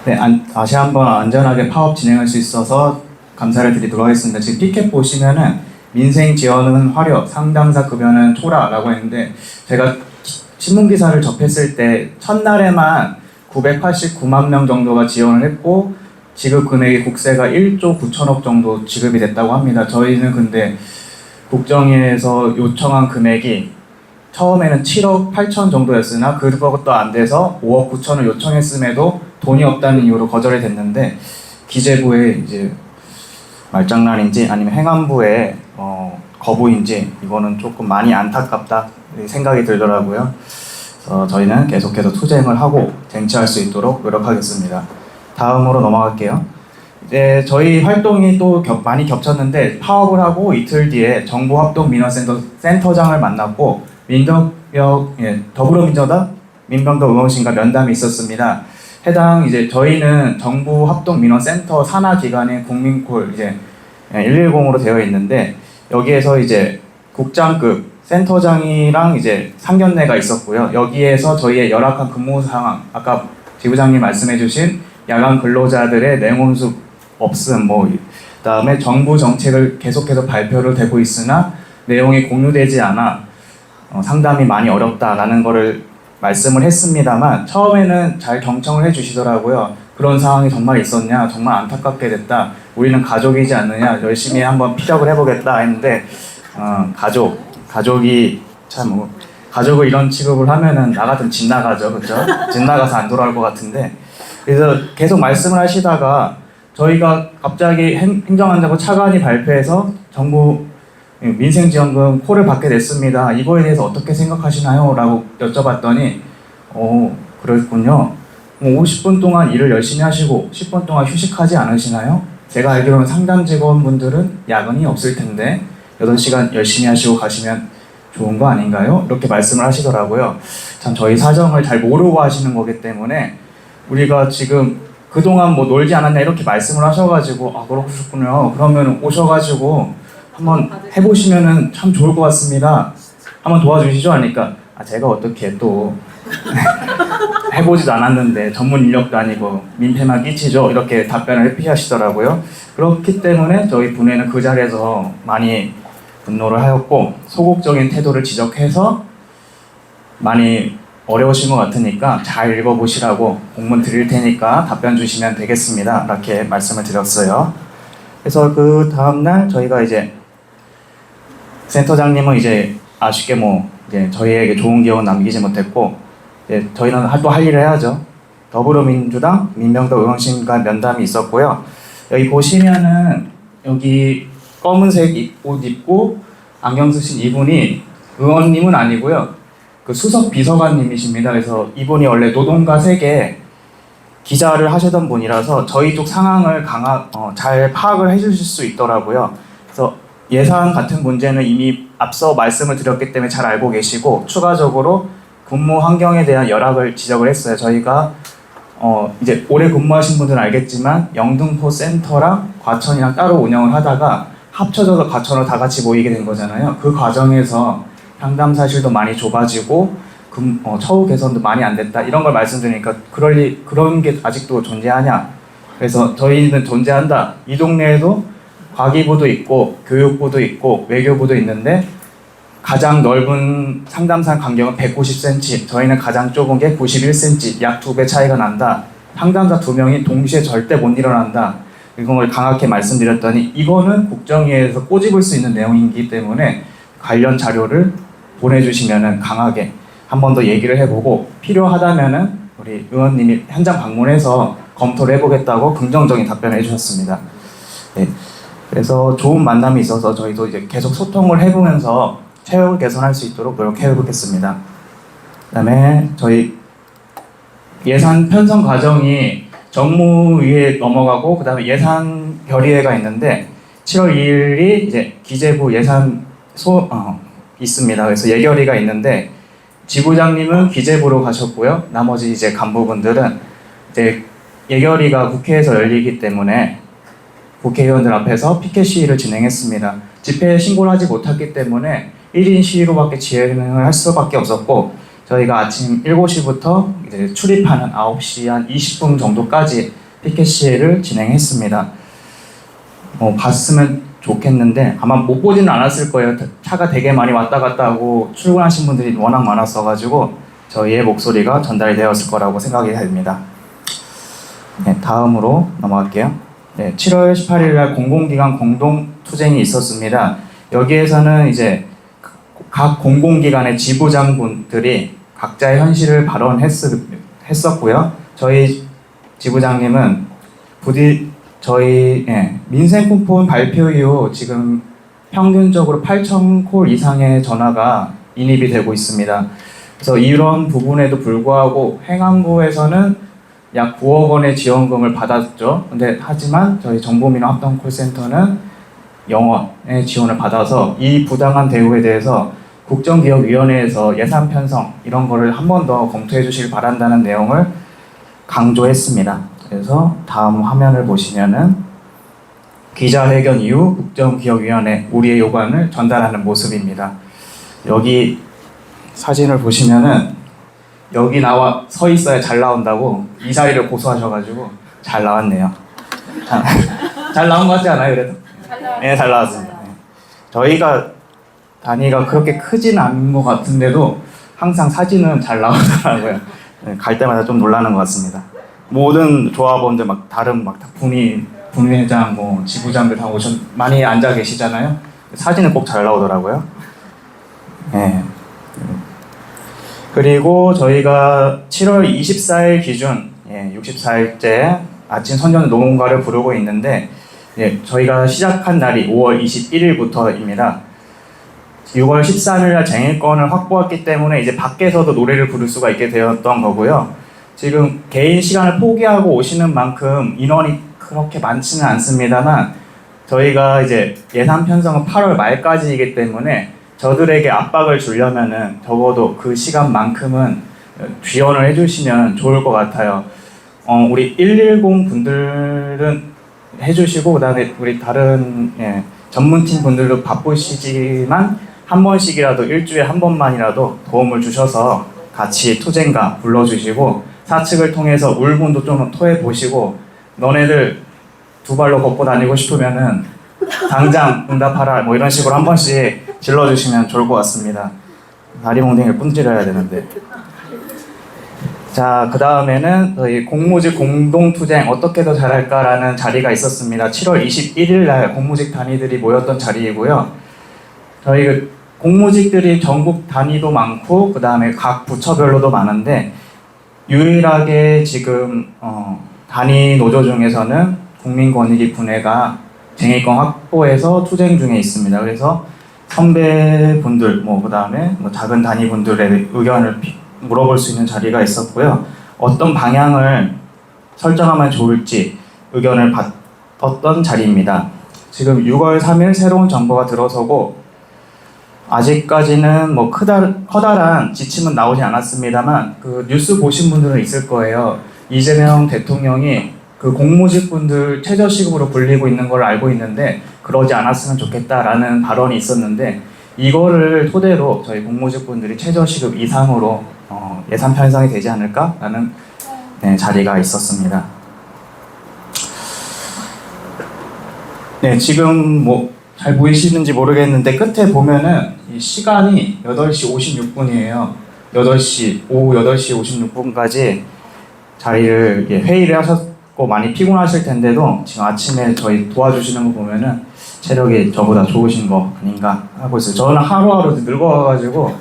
네, 다시 한번 안전하게 파업 진행할 수 있어서 감사를 드리도록 하겠습니다. 지금 피켓 보시면은 민생 지원은 화려, 상담사 급여는 초라라고 했는데 제가 신문 기사를 접했을 때 첫날에만 989만 명 정도가 지원을 했고 지급 금액이 국세가 1조 9천억 정도 지급이 됐다고 합니다. 저희는 근데 국정에서 요청한 금액이 처음에는 7억 8천 정도였으나 그것도 안 돼서 5억 9천을 요청했음에도 돈이 없다는 이유로 거절이 됐는데 기재부의 이제 말장난인지 아니면 행안부의 거부인지 이거는 조금 많이 안타깝다 생각이 들더라고요. 그래서 저희는 계속해서 투쟁을 하고 쟁취할 수 있도록 노력하겠습니다. 다음으로 넘어갈게요. 이제 저희 활동이 또 많이 겹쳤는데 파업을 하고 이틀 뒤에 정부합동민원센터장을 만났고 더불어민주당 민병더 의원실과 면담이 있었습니다. 해당 이제 저희는 정부합동민원센터 산하 기관인 국민콜 이제 110으로 되어 있는데 여기에서 이제 국장급 센터장이랑 이제 상견례가 있었고요. 여기에서 저희의 열악한 근무 상황, 아까 지부장님 말씀해주신 야간 근로자들의 냉온수 없음, 그다음에 정부 정책을 계속해서 발표를 되고 있으나 내용이 공유되지 않아 상담이 많이 어렵다라는 거를 말씀을 했습니다만 처음에는 잘 경청을 해주시더라고요. 그런 상황이 정말 있었냐, 정말 안타깝게 됐다. 우리는 가족이지 않느냐, 열심히 한번 피력을 해보겠다 했는데 가족이 참 가족을 이런 취급을 하면은 나 같으면 집 나가죠, 그렇죠? 집 나가서 안 돌아올 것 같은데 그래서 계속 말씀을 하시다가 저희가 갑자기 행정안전부 차관이 발표해서 정부 민생지원금 콜을 받게 됐습니다. 이거에 대해서 어떻게 생각하시나요? 라고 여쭤봤더니 그랬군요. 50분 동안 일을 열심히 하시고 10분 동안 휴식하지 않으시나요? 제가 알기로는 상담 직원분들은 야근이 없을 텐데 8시간 열심히 하시고 가시면 좋은 거 아닌가요? 이렇게 말씀을 하시더라고요. 참 저희 사정을 잘 모르고 하시는 거기 때문에 우리가 지금 그동안 놀지 않았냐 이렇게 말씀을 하셔가지고 그러셨군요. 그러면 오셔가지고 한번 해보시면은 참 좋을 것 같습니다. 한번 도와주시죠 하니까 제가 어떻게 또 해보지도 않았는데 전문 인력도 아니고 민폐만 끼치죠 이렇게 답변을 회피하시더라고요. 그렇기 때문에 저희 분회는 그 자리에서 많이 분노를 하였고 소극적인 태도를 지적해서 많이 어려우신 것 같으니까 잘 읽어보시라고 공문 드릴 테니까 답변 주시면 되겠습니다. 이렇게 말씀을 드렸어요. 그래서 그 다음날 저희가 이제 센터장님은 이제 아쉽게 이제 저희에게 좋은 기억은 남기지 못했고 이제 저희는 또 할 일을 해야죠. 더불어민주당 민병더 의원실과 면담이 있었고요. 여기 보시면은 여기 검은색 옷 입고 안경 쓰신 이분이 의원님은 아니고요. 그 수석 비서관님이십니다. 그래서 이분이 원래 노동가 세계 기자를 하시던 분이라서 저희 쪽 상황을 잘 파악을 해주실 수 있더라고요. 그래서 예산 같은 문제는 이미 앞서 말씀을 드렸기 때문에 잘 알고 계시고 추가적으로 근무 환경에 대한 열악을 지적을 했어요. 저희가 이제 오래 근무하신 분들은 알겠지만 영등포 센터랑 과천이랑 따로 운영을 하다가 합쳐져서 과천으로 다 같이 모이게 된 거잖아요. 그 과정에서 상담 사실도 많이 좁아지고 처우 개선도 많이 안 됐다 이런 걸 말씀드리니까 그런 게 아직도 존재하냐. 그래서 저희는 존재한다. 이 동네에도 과기부도 있고 교육부도 있고 외교부도 있는데 가장 넓은 상담사 간격은 190cm, 저희는 가장 좁은 게 91cm, 약 2배 차이가 난다. 상담사 2명이 동시에 절대 못 일어난다. 이걸 강하게 말씀드렸더니 이거는 국정위에서 꼬집을 수 있는 내용이기 때문에 관련 자료를 보내주시면은 강하게 한 번 더 얘기를 해보고 필요하다면은 우리 의원님이 현장 방문해서 검토를 해보겠다고 긍정적인 답변을 해주셨습니다. 네. 그래서 좋은 만남이 있어서 저희도 이제 계속 소통을 해보면서 체력을 개선할 수 있도록 노력해보겠습니다. 그다음에 저희 예산 편성 과정이 정무위에 넘어가고 그다음에 예산 결의회가 있는데 7월 2일이 이제 기재부 예산 있습니다. 그래서 예결위가 있는데 지부장님은 기재부로 가셨고요. 나머지 이제 간부분들은 이제 예결위가 국회에서 열리기 때문에 국회의원들 앞에서 피켓 시위를 진행했습니다. 집회에 신고를 하지 못했기 때문에 1인 시위로밖에 진행을 할 수밖에 없었고 저희가 아침 7시부터 이제 출입하는 9시 한 20분 정도까지 피켓 시위를 진행했습니다. 봤으면 좋겠는데 아마 못 보지는 않았을 거예요. 차가 되게 많이 왔다 갔다 하고 출근하신 분들이 워낙 많았어가지고 저희의 목소리가 전달이 되었을 거라고 생각이 됩니다. 네, 다음으로 넘어갈게요. 네, 7월 18일 날 공공기관 공동투쟁이 있었습니다. 여기에서는 이제 각 공공기관의 지부장분들이 각자의 현실을 발언했었고요. 저희 지부장님은 부디 저희 민생 쿠폰 발표 이후 지금 평균적으로 8,000콜 이상의 전화가 인입이 되고 있습니다. 그래서 이런 부분에도 불구하고 행안부에서는 약 9억 원의 지원금을 받았죠. 근데 하지만 저희 정보민원합동콜센터는 0원의 지원을 받아서 이 부당한 대우에 대해서 국정기업위원회에서 예산 편성 이런 거를 한 번 더 검토해 주시길 바란다는 내용을 강조했습니다. 그래서 다음 화면을 보시면은 기자회견 이후 국정기업위원회 우리의 요구안을 전달하는 모습입니다. 여기 사진을 보시면은 여기 나와 서 있어야 잘 나온다고 이사위를 고소하셔가지고 잘 나왔네요. 잘 나온 것 같지 않아요? 그래도? 네, 잘 나왔습니다. 네. 저희가 단위가 그렇게 크진 않은 것 같은데도 항상 사진은 잘 나오더라고요. 네, 갈 때마다 좀 놀라는 것 같습니다. 모든 조합원들 막 다른 막 분회장, 뭐 지부장들 다 많이 앉아 계시잖아요. 사진은 꼭 잘 나오더라고요. 네. 그리고 저희가 7월 24일 기준 64일째 아침 선전 농가를 부르고 있는데 저희가 시작한 날이 5월 21일부터입니다. 6월 13일 날 쟁일권을 확보했기 때문에 이제 밖에서도 노래를 부를 수가 있게 되었던 거고요. 지금 개인 시간을 포기하고 오시는 만큼 인원이 그렇게 많지는 않습니다만 저희가 이제 예산 편성은 8월 말까지이기 때문에 저들에게 압박을 주려면은 적어도 그 시간만큼은 지원을 해주시면 좋을 것 같아요. 우리 110 분들은 해주시고 그다음에 우리 다른 전문팀 분들도 바쁘시지만 한 번씩이라도 일주일에 한 번만이라도 도움을 주셔서 같이 투쟁가 불러주시고 사측을 통해서 울분도 좀 토해보시고 너네들 두 발로 걷고 다니고 싶으면은 당장 응답하라 뭐 이런 식으로 한 번씩 질러주시면 좋을 것 같습니다. 다리 몽둥이를 뿜질러야 되는데. 자, 그 다음에는 저희 공무직 공동투쟁 어떻게 더 잘할까라는 자리가 있었습니다. 7월 21일 날 공무직 단위들이 모였던 자리이고요. 저희 공무직들이 전국 단위도 많고 그 다음에 각 부처별로도 많은데 유일하게 지금 단위 노조 중에서는 국민권익위 분회가 쟁의권 확보해서 투쟁 중에 있습니다. 그래서 선배분들, 그 다음에 작은 단위분들의 의견을 물어볼 수 있는 자리가 있었고요. 어떤 방향을 설정하면 좋을지 의견을 받았던 자리입니다. 지금 6월 3일 새로운 정부가 들어서고 아직까지는 커다란 지침은 나오지 않았습니다만 그 뉴스 보신 분들은 있을 거예요. 이재명 대통령이 그 공무직분들 최저시급으로 불리고 있는 걸 알고 있는데 그러지 않았으면 좋겠다라는 발언이 있었는데 이거를 토대로 저희 공무직분들이 최저시급 이상으로 예산 편성이 되지 않을까라는 자리가 있었습니다. 네, 지금 잘 보이시는지 모르겠는데 끝에 보면은 이 시간이 8시 56분이에요. 오후 8시 56분까지 자리를 회의를 하셨고 많이 피곤하실 텐데도 지금 아침에 저희 도와주시는 거 보면은 체력이 저보다 좋으신 거 아닌가 하고 있어요. 저는 하루하루 늙어가지고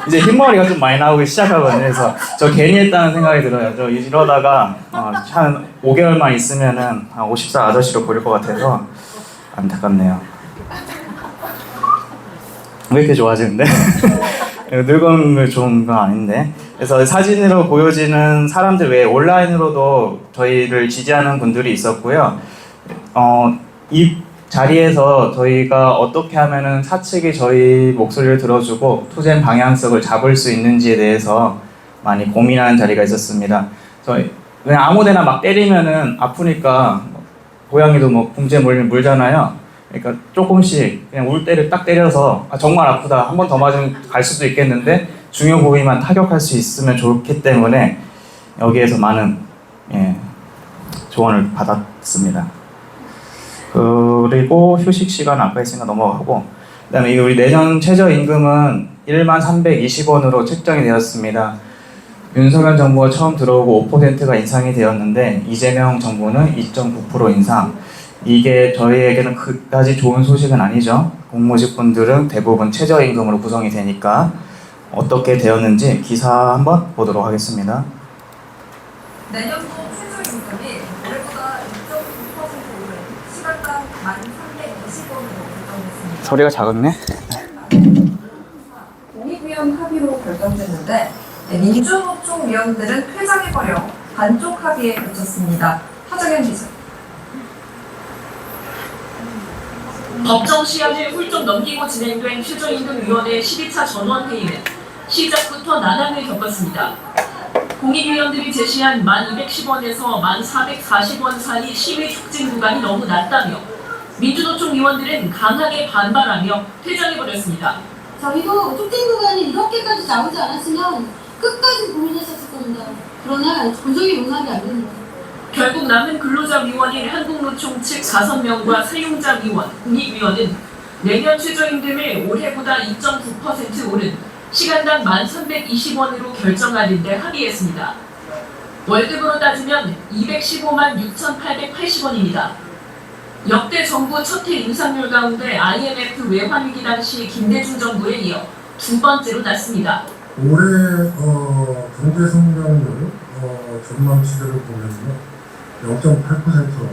이제 흰머리가 좀 많이 나오기 시작하거든요. 그래서 저 괜히 했다는 생각이 들어요. 저 이러다가 한 5개월만 있으면은 한 50살 아저씨로 보일 것 같아서 안타깝네요. 왜 이렇게 좋아지는데? 늙음을 좋은 건 아닌데. 그래서 사진으로 보여지는 사람들 외에 온라인으로도 저희를 지지하는 분들이 있었고요. 이 자리에서 저희가 어떻게 하면은 사측이 저희 목소리를 들어주고 투쟁 방향성을 잡을 수 있는지에 대해서 많이 고민하는 자리가 있었습니다. 그냥 아무데나 막 때리면은 아프니까 고양이도 붕재 물잖아요. 그러니까 조금씩 그냥 울 때를 딱 때려서 정말 아프다 한 번 더 맞으면 갈 수도 있겠는데 중요 부위만 타격할 수 있으면 좋기 때문에 여기에서 많은 조언을 받았습니다. 그리고 휴식 시간 아까 했으니까 넘어가고, 그다음에 우리 내년 최저임금은 1320원으로 책정이 되었습니다. 윤석열 정부가 처음 들어오고 5%가 인상이 되었는데 이재명 정부는 2.9% 인상. 이게 저희에게는 그다지 좋은 소식은 아니죠. 공무직분들은 대부분 최저임금으로 구성이 되니까. 어떻게 되었는지 기사 한번 보도록 하겠습니다. 내년도 최저임금이 올해보다 2.9% 오른 시간당 1,320원으로 결정됐습니다. 소리가 작았네. 공익위원 합의로 결정됐는데 민주노총 위원들은 퇴장해버려 반쪽 합의에 그쳤습니다. 하정현 기자. 법정 시한을 훌쩍 넘기고 진행된 최저임금위원회 12차 전원회의는 시작부터 난항을 겪었습니다. 공익위원들이 제시한 1,210원에서 1,440원 사이 시위 촉진 구간이 너무 낮다며 민주노총 위원들은 강하게 반발하며 퇴장해버렸습니다. 저희도 촉진 구간이 이렇게까지 나오지 않았으면 끝까지 고민했었을 겁니다. 그러나 도저히 용납이 안 됩니다. 결국 남은 근로자위원인 한국노총 측 5명과 사용자위원, 공익위원은 내년 최저임금을 올해보다 2.9% 오른 시간당 1,320원으로 결정하는 데 합의했습니다. 월급으로 따지면 215만 6,880원입니다. 역대 정부 첫해 인상률 가운데 IMF 외환위기 당시 김대중 정부에 이어 두 번째로 낮습니다. 올해 경제 성장률 전망치들을 보면요, 0.8%로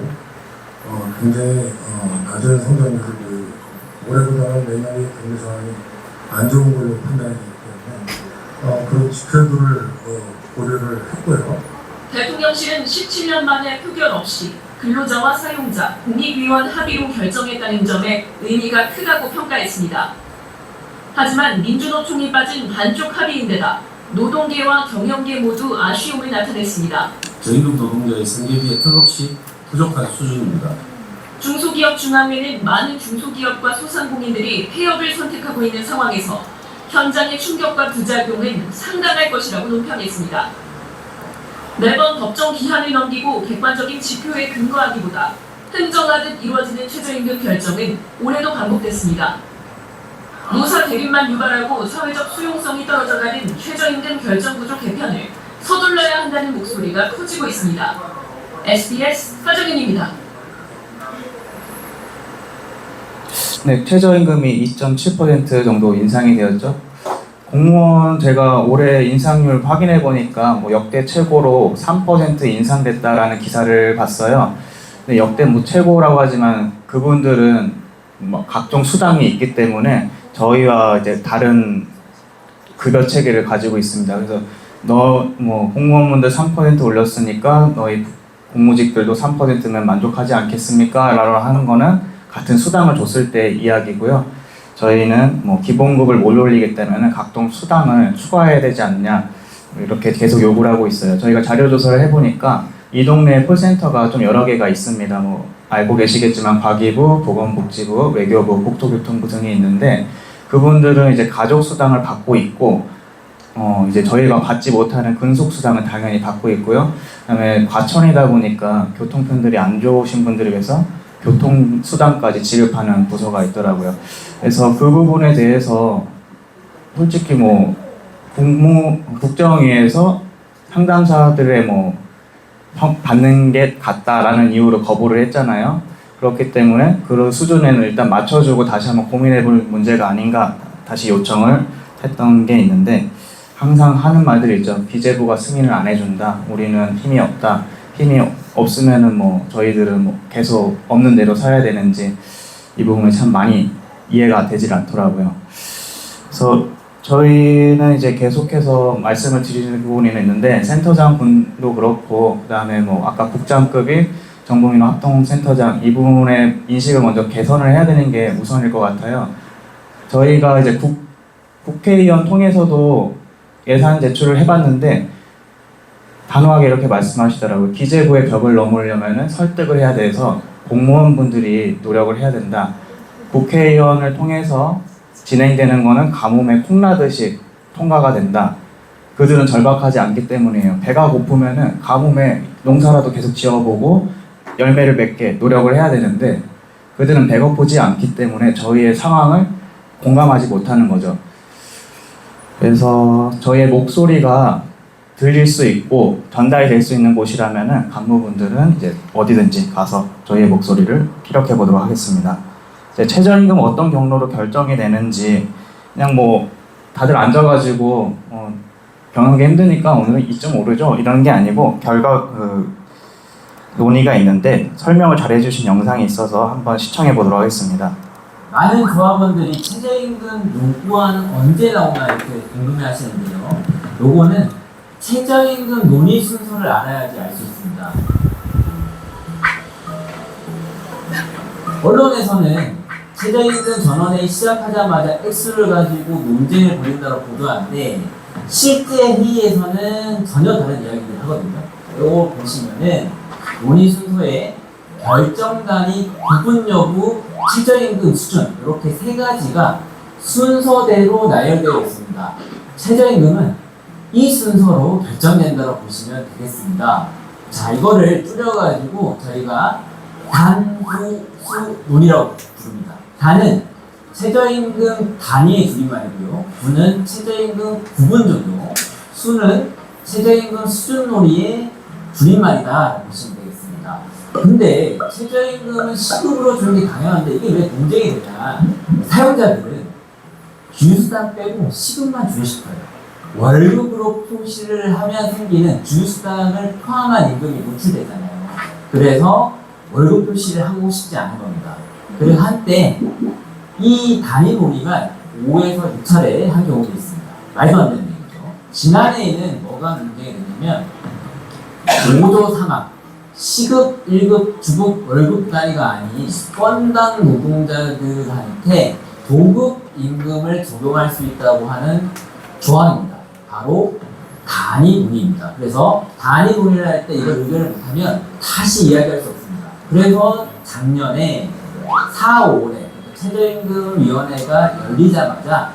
굉장히 낮은 성장률을 보이고 있고, 올해보다는 내년이 경제 상황이 안 좋은 걸로 판단이 되기 때문에 그런 지표들을 고려를 했고요. 대통령실은 17년 만에 표결 없이 근로자와 사용자, 공익위원 합의로 결정했다는 점에 의미가 크다고 평가했습니다. 하지만 민주노총이 빠진 반쪽 합의인데다 노동계와 경영계 모두 아쉬움을 나타냈습니다. 저임금 노동자의 생계비에 턱없이 부족한 수준입니다. 중소기업 중앙회는 많은 중소기업과 소상공인들이 폐업을 선택하고 있는 상황에서 현장의 충격과 부작용은 상당할 것이라고 논평했습니다. 매번 법정 기한을 넘기고 객관적인 지표에 근거하기보다 흥정하듯 이루어지는 최저임금 결정은 올해도 반복됐습니다. 노사 대립만 유발하고 사회적 수용성이 떨어져가는 최저임금 결정구조 개편을 서둘러야 한다는 목소리가 커지고 있습니다. SBS 하정현입니다. 네, 최저임금이 2.7% 정도 인상이 되었죠. 공무원 제가 올해 인상률 확인해 보니까 뭐 역대 최고로 3% 인상됐다라는 기사를 봤어요. 근데 역대 뭐 최고라고 하지만 그분들은 뭐 각종 수당이 있기 때문에 저희와 이제 다른 급여 체계를 가지고 있습니다. 그래서 뭐 공무원분들 3% 올렸으니까 너희 공무직들도 3%면 만족하지 않겠습니까? 라고 하는 거는 같은 수당을 줬을 때 이야기고요. 저희는 뭐 기본급을 못 올리기 때문에 각종 수당을 추가해야 되지 않냐 이렇게 계속 요구를 하고 있어요. 저희가 자료 조사를 해보니까 이 동네에 콜센터가 좀 여러 개가 있습니다. 뭐 알고 계시겠지만 과기부, 보건복지부, 외교부, 국토교통부 등이 있는데 그분들은 이제 가족 수당을 받고 있고 이제 저희가 받지 못하는 근속 수당은 당연히 받고 있고요. 그다음에 과천이다 보니까 교통편들이 안 좋으신 분들을 위해서 교통 수당까지 지급하는 부서가 있더라고요. 그래서 그 부분에 대해서 솔직히 뭐 국정위에서 상담사들의 뭐 받는 게 같다라는 이유로 거부를 했잖아요. 그렇기 때문에 그런 수준에는 일단 맞춰주고 다시 한번 고민해볼 문제가 아닌가 다시 요청을 했던 게 있는데 항상 하는 말들이 있죠. 기재부가 승인을 안 해준다. 우리는 힘이 없다. 힘이 없으면은 뭐 저희들은 뭐 계속 없는 대로 살아야 되는지 이 부분이 참 많이 이해가 되질 않더라고요. 그래서 저희는 이제 계속해서 말씀을 드리는 부분이 있는데 센터장 분도 그렇고 그다음에 뭐 아까 국장급인 정보민원합동센터장 이 부분의 인식을 먼저 개선을 해야 되는 게 우선일 것 같아요. 저희가 이제 국회의원 통해서도 예산 제출을 해봤는데 단호하게 이렇게 말씀하시더라고요. 기재부의 벽을 넘으려면 설득을 해야 돼서 공무원분들이 노력을 해야 된다. 국회의원을 통해서 진행되는 거는 가뭄에 콩나듯이 통과가 된다. 그들은 절박하지 않기 때문이에요. 배가 고프면은 가뭄에 농사라도 계속 지어보고 열매를 맺게 노력을 해야 되는데 그들은 배고프지 않기 때문에 저희의 상황을 공감하지 못하는 거죠. 그래서 저희의 목소리가 들릴 수 있고 전달이 될 수 있는 곳이라면은 간부분들은 이제 어디든지 가서 저희의 목소리를 피력해 보도록 하겠습니다. 이제 최저임금 어떤 경로로 결정이 되는지 그냥 뭐 다들 앉아가지고 경영하기 힘드니까 오늘은 2점 오르죠 이런 게 아니고 결과 논의가 있는데 설명을 잘 해주신 영상이 있어서 한번 시청해 보도록 하겠습니다. 많은 조합원들이 최저임금 요구안은 언제 나오나 이렇게 궁금해하시는데요. 요거는 최저임금 논의 순서를 알아야지 알 수 있습니다. 언론에서는 최저임금 전원회의 시작하자마자 액수를 가지고 논쟁을 벌인다고 보도하는데 실제 회의에서는 전혀 다른 이야기를 하거든요. 이거 보시면은 논의 순서에 결정단위 구분 여부, 최저임금 수준 이렇게 세 가지가 순서대로 나열되어 있습니다. 최저임금은 이 순서로 결정된다고 보시면 되겠습니다. 자, 이거를 줄여가지고 저희가 단, 구, 수, 논이라고 부릅니다. 단은 최저임금 단위의 줄임말이고요. 구는 최저임금 구분 적용, 수는 최저임금 수준 논의의 줄임말이다 보시면 되겠습니다. 근데 최저임금은 시급으로 주는 게 당연한데 이게 왜 논쟁이 되냐? 사용자들은 주휴수당 빼고 시급만 주고 싶어요. 월급으로 표시를 하면 생기는 주휴수당을 포함한 임금이 노출되잖아요. 그래서 월급 표시를 하고 싶지 않은 겁니다. 그리고 한때 이 단위 논의가 5에서 6차례 한 경우도 있습니다. 말도 안 되는 얘기죠. 지난해에는 뭐가 논쟁이 됐냐면 5조 3항 시급, 1급, 주급, 월급 단위가 아닌 건당 노동자들한테 도급 임금을 적용할 수 있다고 하는 조항입니다. 바로 단위 논의입니다. 그래서 단위 논의를 할 때 이걸 의결을 못하면 다시 이야기할 수 없습니다. 그래서 작년에 4, 5월에 최저임금위원회가 열리자마자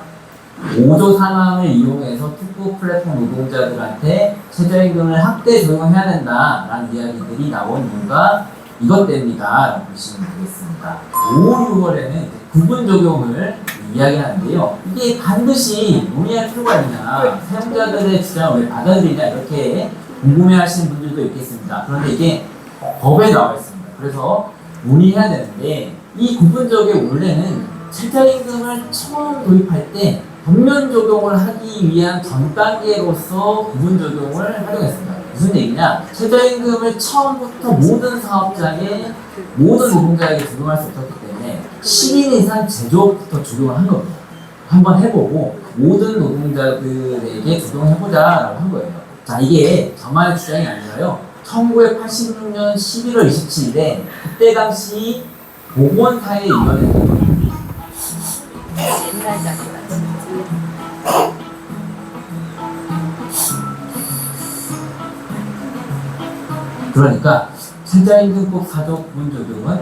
5조 3항을 이용해서 특구 플랫폼 노동자들한테 최저임금을 확대 적용해야 된다라는 이야기들이 나온 이유가 이것 때문이다 라고 보시면 되겠습니다. 5, 6월에는 구분 적용을 이야기하는데요. 이게 반드시 논의할 필요가 있냐, 사용자들의 주장을 왜 받아들이냐 이렇게 궁금해하시는 분들도 있겠습니다. 그런데 이게 법에 나와 있습니다. 그래서 논의해야 되는데 이 구분 적용 원래는 최저임금을 처음 도입할 때 전면 적용을 하기 위한 전 단계로서 구분 적용을 활용했습니다. 무슨 얘기냐? 최저임금을 처음부터 모든 사업장에 모든 노동자에게 적용할 수 없었기 때문에 10인 이상 제조업부터 적용을 한 겁니다. 한번 해보고 모든 노동자들에게 적용해보자라고 한 거예요. 자, 이게 저만의 주장이 아니라요. 1986년 11월 27일에 그때 당시 보건사회위원회가 그러니까 최저임금법 4조 구분 적용은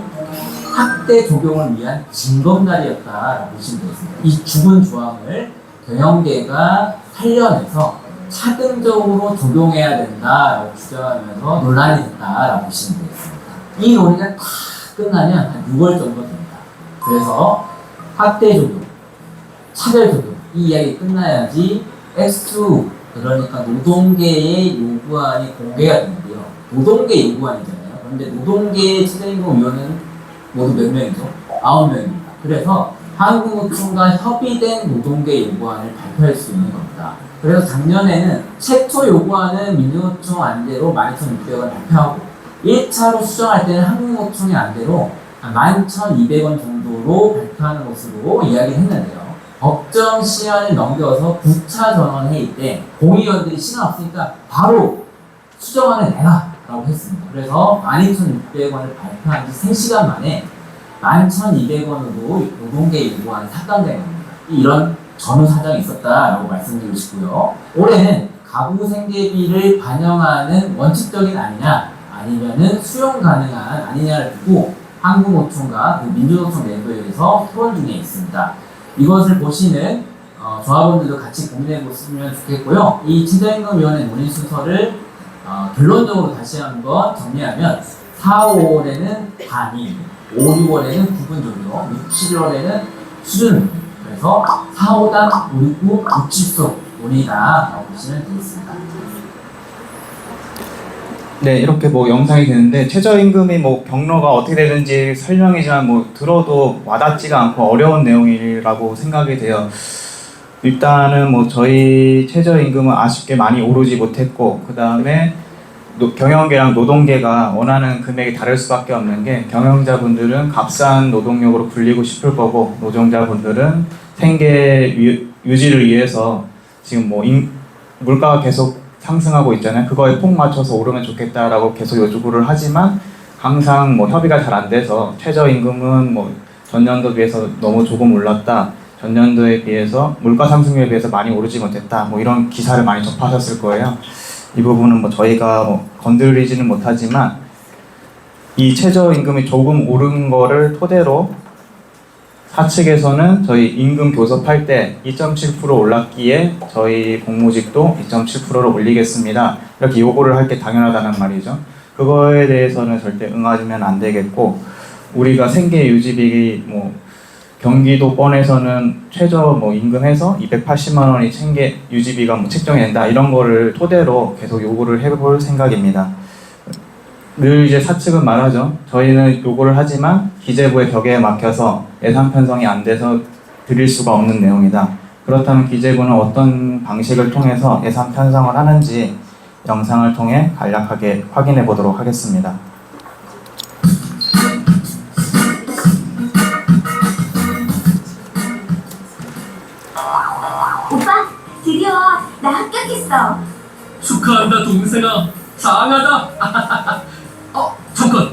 확대 적용을 위한 징검다리였다라고 보시면 되겠습니다. 이 죽은 조항을 경영계가 살려내서 차등적으로 적용해야 된다라고 주장하면서 논란이 됐다라고 보시면 되겠습니다. 이 논의가 다 끝나면 한 6월 정도 됩니다. 그래서 확대 적용, 차별 적용 이 이야기 끝나야지 액수 그러니까 노동계의 요구안이 공개가 되는데요. 노동계 요구안이잖아요. 그런데 노동계의 최저임금위원회는 모두 몇 명이죠? 9명입니다. 그래서 한국노총과 협의된 노동계 요구안을 발표할 수 있는 겁니다. 그래서 작년에는 최초 요구안은 민주노총 안대로 12,600원 발표하고 1차로 수정할 때는 한국노총의 안대로 11,200원 정도로 발표하는 것으로 이야기를 했는데요. 법정 시한을 넘겨서 9차 전원회의 때 공의원들이 시간 없으니까 바로 수정안을 내라 라고 했습니다. 그래서 12,600원을 발표한 지 3시간 만에 11,200원으로 노동계 요구안이 삭감된 겁니다. 이런 전후 사정이 있었다라고 말씀드리고 싶고요. 올해는 가구 생계비를 반영하는 원칙적인 아니냐 아니면은 수용 가능한 아니냐를 두고 한국노총과 민주노총 내부에서 토론 중에 있습니다. 이것을 보시는 조합원들도 같이 고민해 보시면 좋겠고요. 이 최저임금위원회 논의 순서를 결론적으로 다시 한번 정리하면 4, 5월에는 단위, 5, 6월에는 부분적으로, 6, 7월에는 수준. 그래서 4, 5단, 5, 6, 9, 60속 논의다라고 보시면 되겠습니다. 네, 이렇게 뭐 영상이 되는데 최저임금이 뭐 경로가 어떻게 되는지 설명이지만 뭐 들어도 와닿지가 않고 어려운 내용이라고 생각이 돼요. 일단은 뭐 저희 최저임금은 아쉽게 많이 오르지 못했고, 그 다음에 경영계랑 노동계가 원하는 금액이 다를 수밖에 없는 게, 경영자분들은 값싼 노동력으로 굴리고 싶을 거고, 노동자분들은 생계 유지를 위해서 지금 뭐 물가가 계속 상승하고 있잖아요. 그거에 폭 맞춰서 오르면 좋겠다라고 계속 요구를 하지만 항상 뭐 협의가 잘 안 돼서 최저임금은 뭐 전년도 비해서 너무 조금 올랐다, 전년도에 비해서 물가 상승률에 비해서 많이 오르지 못했다, 뭐 이런 기사를 많이 접하셨을 거예요. 이 부분은 뭐 저희가 뭐 건드리지는 못하지만 이 최저임금이 조금 오른 거를 토대로 사측에서는 저희 임금 교섭할 때 2.7% 올랐기에 저희 공무직도 2.7%를 올리겠습니다, 이렇게 요구를 할 게 당연하다는 말이죠. 그거에 대해서는 절대 응하면 안 되겠고, 우리가 생계 유지비 뭐 경기도권에서는 최저 뭐 임금에서 280만 원이 생계 유지비가 뭐 책정이 된다, 이런 거를 토대로 계속 요구를 해볼 생각입니다. 늘 이제 사측은 말하죠. 저희는 요구를 하지만 기재부의 벽에 막혀서 예산 편성이 안 돼서 드릴 수가 없는 내용이다. 그렇다면 기재부는 어떤 방식을 통해서 예산 편성을 하는지 영상을 통해 간략하게 확인해 보도록 하겠습니다. 오빠, 드디어 나 합격했어. 축하한다 동생아. 장하다. 잠깐.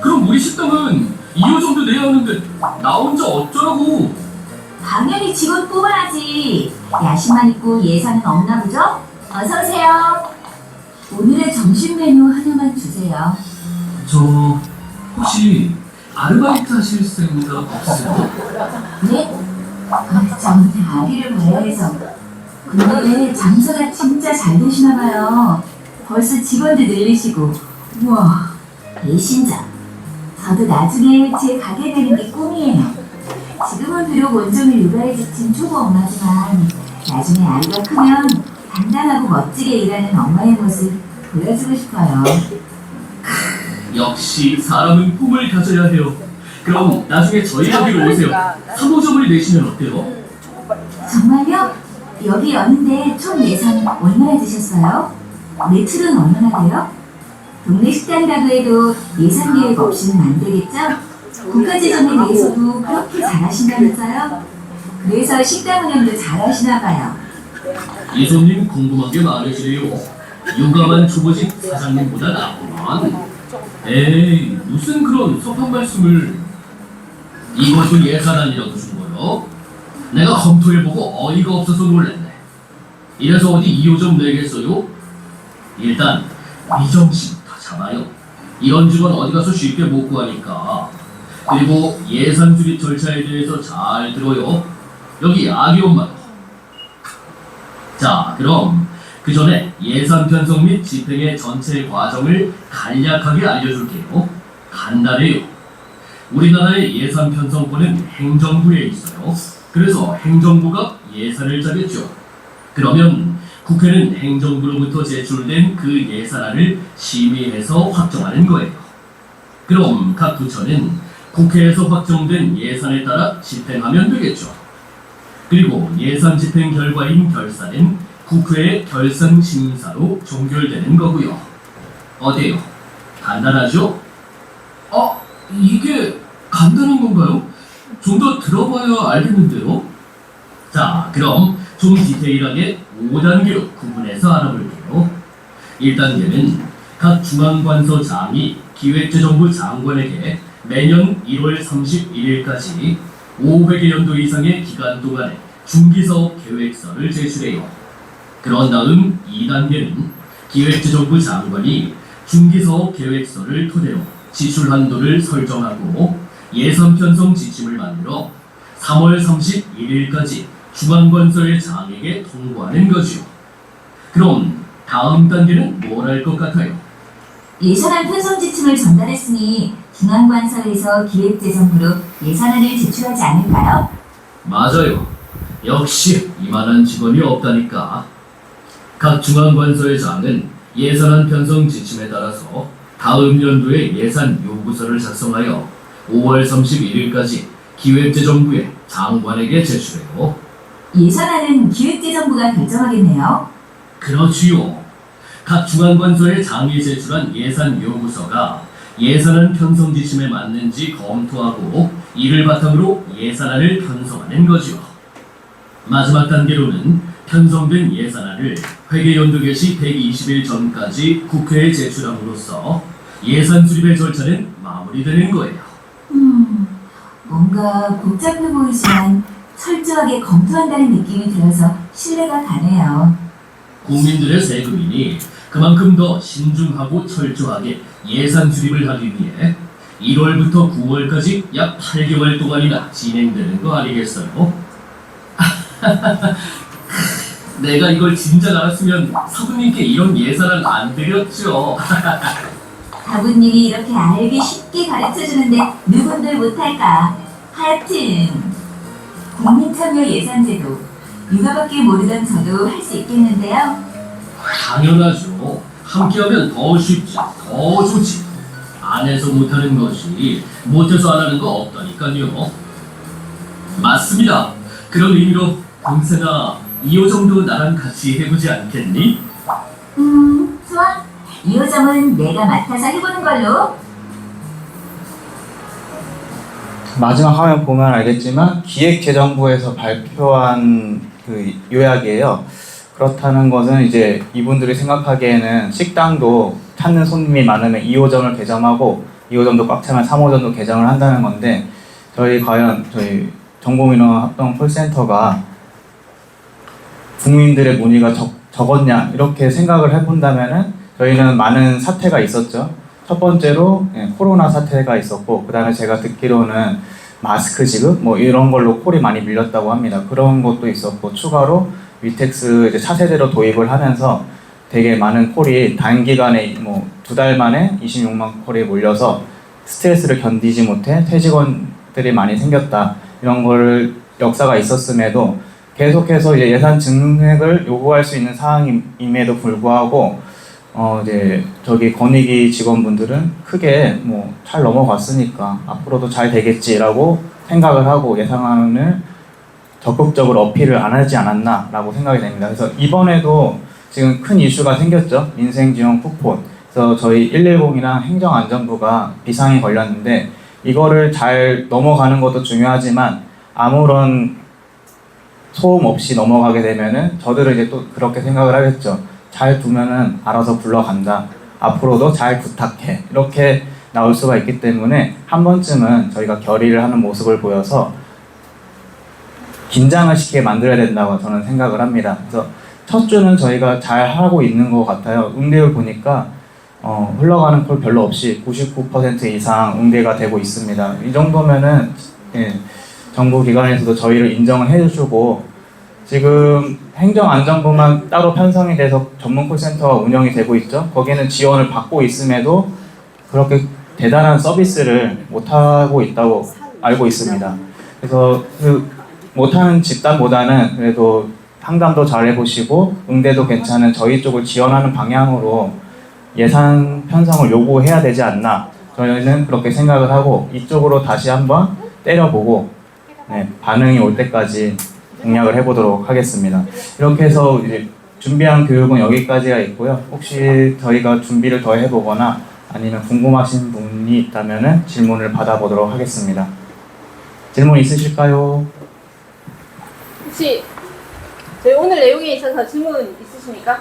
그럼 우리 식당은 2호 정도 내야 하는데 나 혼자 어쩌라고? 당연히 직원 뽑아야지. 야식만 있고 예산은 없나 보죠? 어서 오세요. 오늘의 점심 메뉴 하나만 주세요. 저 혹시 아르바이트 하실 생각 없으세요? 네? 저는 아기를 봐야 해서. 근데 장사가 진짜 잘 되시나 봐요. 벌써 직원들 늘리시고. 우와, 배신자. 저도 나중에 제 가게 되는 게 꿈이에요. 지금은 비록 온종일 육아에 지친 초보 엄마지만 나중에 아이가 크면 단단하고 멋지게 일하는 엄마의 모습 보여주고 싶어요. 역시 사람은 꿈을 가져야 해요. 그럼 나중에 저희 여기로 오세요. 3호점을 내시면 어때요? 정말요? 여기 여는데 총 예산 얼마나 드셨어요? 매출은 얼마나 돼요? 동네 식당이라고 해도 예산 계획 없이는 안 되겠죠? 국가지정에 대해서도 그렇게 잘하신다면서요? 그래서 식당 운영도 잘하시나 봐요. 이손님 궁금한 게 많으시네요. 육아만 초보직 사장님보다 낫구만. 에이, 무슨 그런 섭한 말씀을. 이것도 예산안이라고 준 거요? 내가 검토해보고 어이가 없어서 놀랬네. 이래서 어디 2호점 내겠어요? 일단 미정씨부터 잡아요. 이런 직원 어디 가서 쉽게 못 구하니까. 그리고 예산 수립 절차에 대해서 잘 들어요. 여기 아기 엄마도. 자, 그럼 그 전에 예산 편성 및 집행의 전체 과정을 간략하게 알려줄게요. 간단해요. 우리나라의 예산 편성권은 행정부에 있어요. 그래서 행정부가 예산을 짜겠죠. 그러면 국회는 행정부로부터 제출된 그 예산안을 심의해서 확정하는 거예요. 그럼 각 부처는 국회에서 확정된 예산에 따라 집행하면 되겠죠. 그리고 예산 집행 결과인 결산은 국회의 결산 심사로 종결되는 거고요. 어때요? 간단하죠? 이게 간단한 건가요? 좀 더 들어봐야 알겠는데요? 자, 그럼 좀 디테일하게 5단계로 구분해서 알아볼게요. 1단계는 각 중앙관서장이 기획재정부 장관에게 매년 1월 31일까지 500여 년도 이상의 기간 동안에 중기사업 계획서를 제출해요. 그런 다음 2단계는 기획재정부 장관이 중기사업 계획서를 토대로 지출 한도를 설정하고 예산 편성 지침을 만들어 3월 31일까지 중앙건설 장에게 통보하는 거지요. 그럼 다음 단계는 뭘 할 것 같아요? 예산안 편성 지침을 전달했으니 중앙관서에서 기획재정부로 예산안을 제출하지 않을까요? 맞아요. 역시 이만한 직원이 없다니까. 각 중앙관서의 장은 예산안 편성 지침에 따라서 다음 연도의 예산 요구서를 작성하여 5월 31일까지 기획재정부에 장관에게 제출해요. 예산안은 기획재정부가 결정하겠네요. 그렇지요. 각 중앙관서의 장이 제출한 예산 요구서가 예산안 편성 지침에 맞는지 검토하고 이를 바탕으로 예산안을 편성하는 거죠. 마지막 단계로는 편성된 예산안을 회계연도 개시 120일 전까지 국회에 제출함으로써 예산 수립의 절차는 마무리되는 거예요. 뭔가 복잡해 보이지만 철저하게 검토한다는 느낌이 들어서 신뢰가 가네요. 국민들의 세금이니 그만큼 더 신중하고 철저하게 예산 수립을 하기 위해 1월부터 9월까지 약 8개월 동안이나 진행되는 거 아니겠어요? 내가 이걸 진작 알았으면 사부님께 이런 예산을 안 드렸죠. 가부님이 이렇게 알기 쉽게 가르쳐주는데 누군들 못할까? 하여튼 국민참여 예산제도 육아밖에 모르던 저도 할 수 있겠는데요. 당연하죠. 함께하면 더 쉽지, 더 좋지. 안 해서 못하는 것이 못해서 안 하는 거 없다니까요. 맞습니다. 그런 의미로 동생아, 이호정도 나랑 같이 해보지 않겠니? 좋아. 이 요점은 내가 맡아서 해보는 걸로. 마지막 화면 보면 알겠지만 기획재정부에서 발표한 그 요약이에요. 그렇다는 것은 이제 이분들이 생각하기에는 식당도 찾는 손님이 많으면 2호점을 개점하고 2호점도 꽉 차면 3호점도 개점을 한다는 건데 과연 저희 정보민원합동 콜센터가 국민들의 문의가 적었냐 이렇게 생각을 해본다면은 저희는 많은 사태가 있었죠. 첫 번째로 코로나 사태가 있었고 그 다음에 제가 듣기로는 마스크 지급 뭐 이런 걸로 콜이 많이 밀렸다고 합니다. 그런 것도 있었고 추가로 위텍스 이제 차세대로 도입을 하면서 되게 많은 콜이 단기간에 뭐 2달 만에 26만 콜이 몰려서 스트레스를 견디지 못해 퇴직원들이 많이 생겼다. 이런 걸 역사가 있었음에도 계속해서 이제 예산 증액을 요구할 수 있는 사항임에도 불구하고 이제 저기 권익위 직원분들은 크게 뭐 잘 넘어갔으니까 앞으로도 잘 되겠지라고 생각을 하고 예산안을 적극적으로 어필을 안 하지 않았나라고 생각이 됩니다. 그래서 이번에도 지금 큰 이슈가 생겼죠. 민생지원 쿠폰. 그래서 저희 110이랑 행정안전부가 비상이 걸렸는데 이거를 잘 넘어가는 것도 중요하지만 아무런 소음 없이 넘어가게 되면은 저들은 이제 또 그렇게 생각을 하겠죠. 잘 두면은 알아서 굴러간다. 앞으로도 잘 부탁해. 이렇게 나올 수가 있기 때문에 한 번쯤은 저희가 결의를 하는 모습을 보여서 긴장을 시키게 만들어야 된다고 저는 생각을 합니다. 그래서 첫 주는 저희가 잘 하고 있는 것 같아요. 응대를 보니까 흘러가는 콜 별로 없이 99% 이상 응대가 되고 있습니다. 이 정도면은 정부 기관에서도 저희를 인정을 해주고 지금 행정안전부만 따로 편성이 돼서 전문 콜센터가 운영이 되고 있죠. 거기는 지원을 받고 있음에도 그렇게 대단한 서비스를 못하고 있다고 알고 있습니다. 그래서 그 못하는 집단보다는 그래도 상담도 잘 해보시고 응대도 괜찮은 저희 쪽을 지원하는 방향으로 예산 편성을 요구해야 되지 않나 저희는 그렇게 생각을 하고 이쪽으로 다시 한번 때려보고 반응이 올 때까지 공략을 해보도록 하겠습니다. 이렇게 해서 이제 준비한 교육은 여기까지가 있고요. 혹시 저희가 준비를 더 해보거나 아니면 궁금하신 분이 있다면 질문을 받아보도록 하겠습니다. 질문 있으실까요? 혹시 저희 오늘 내용에 있어서 질문 있으십니까?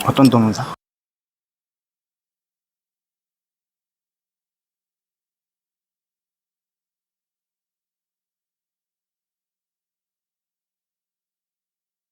어떤 동영상?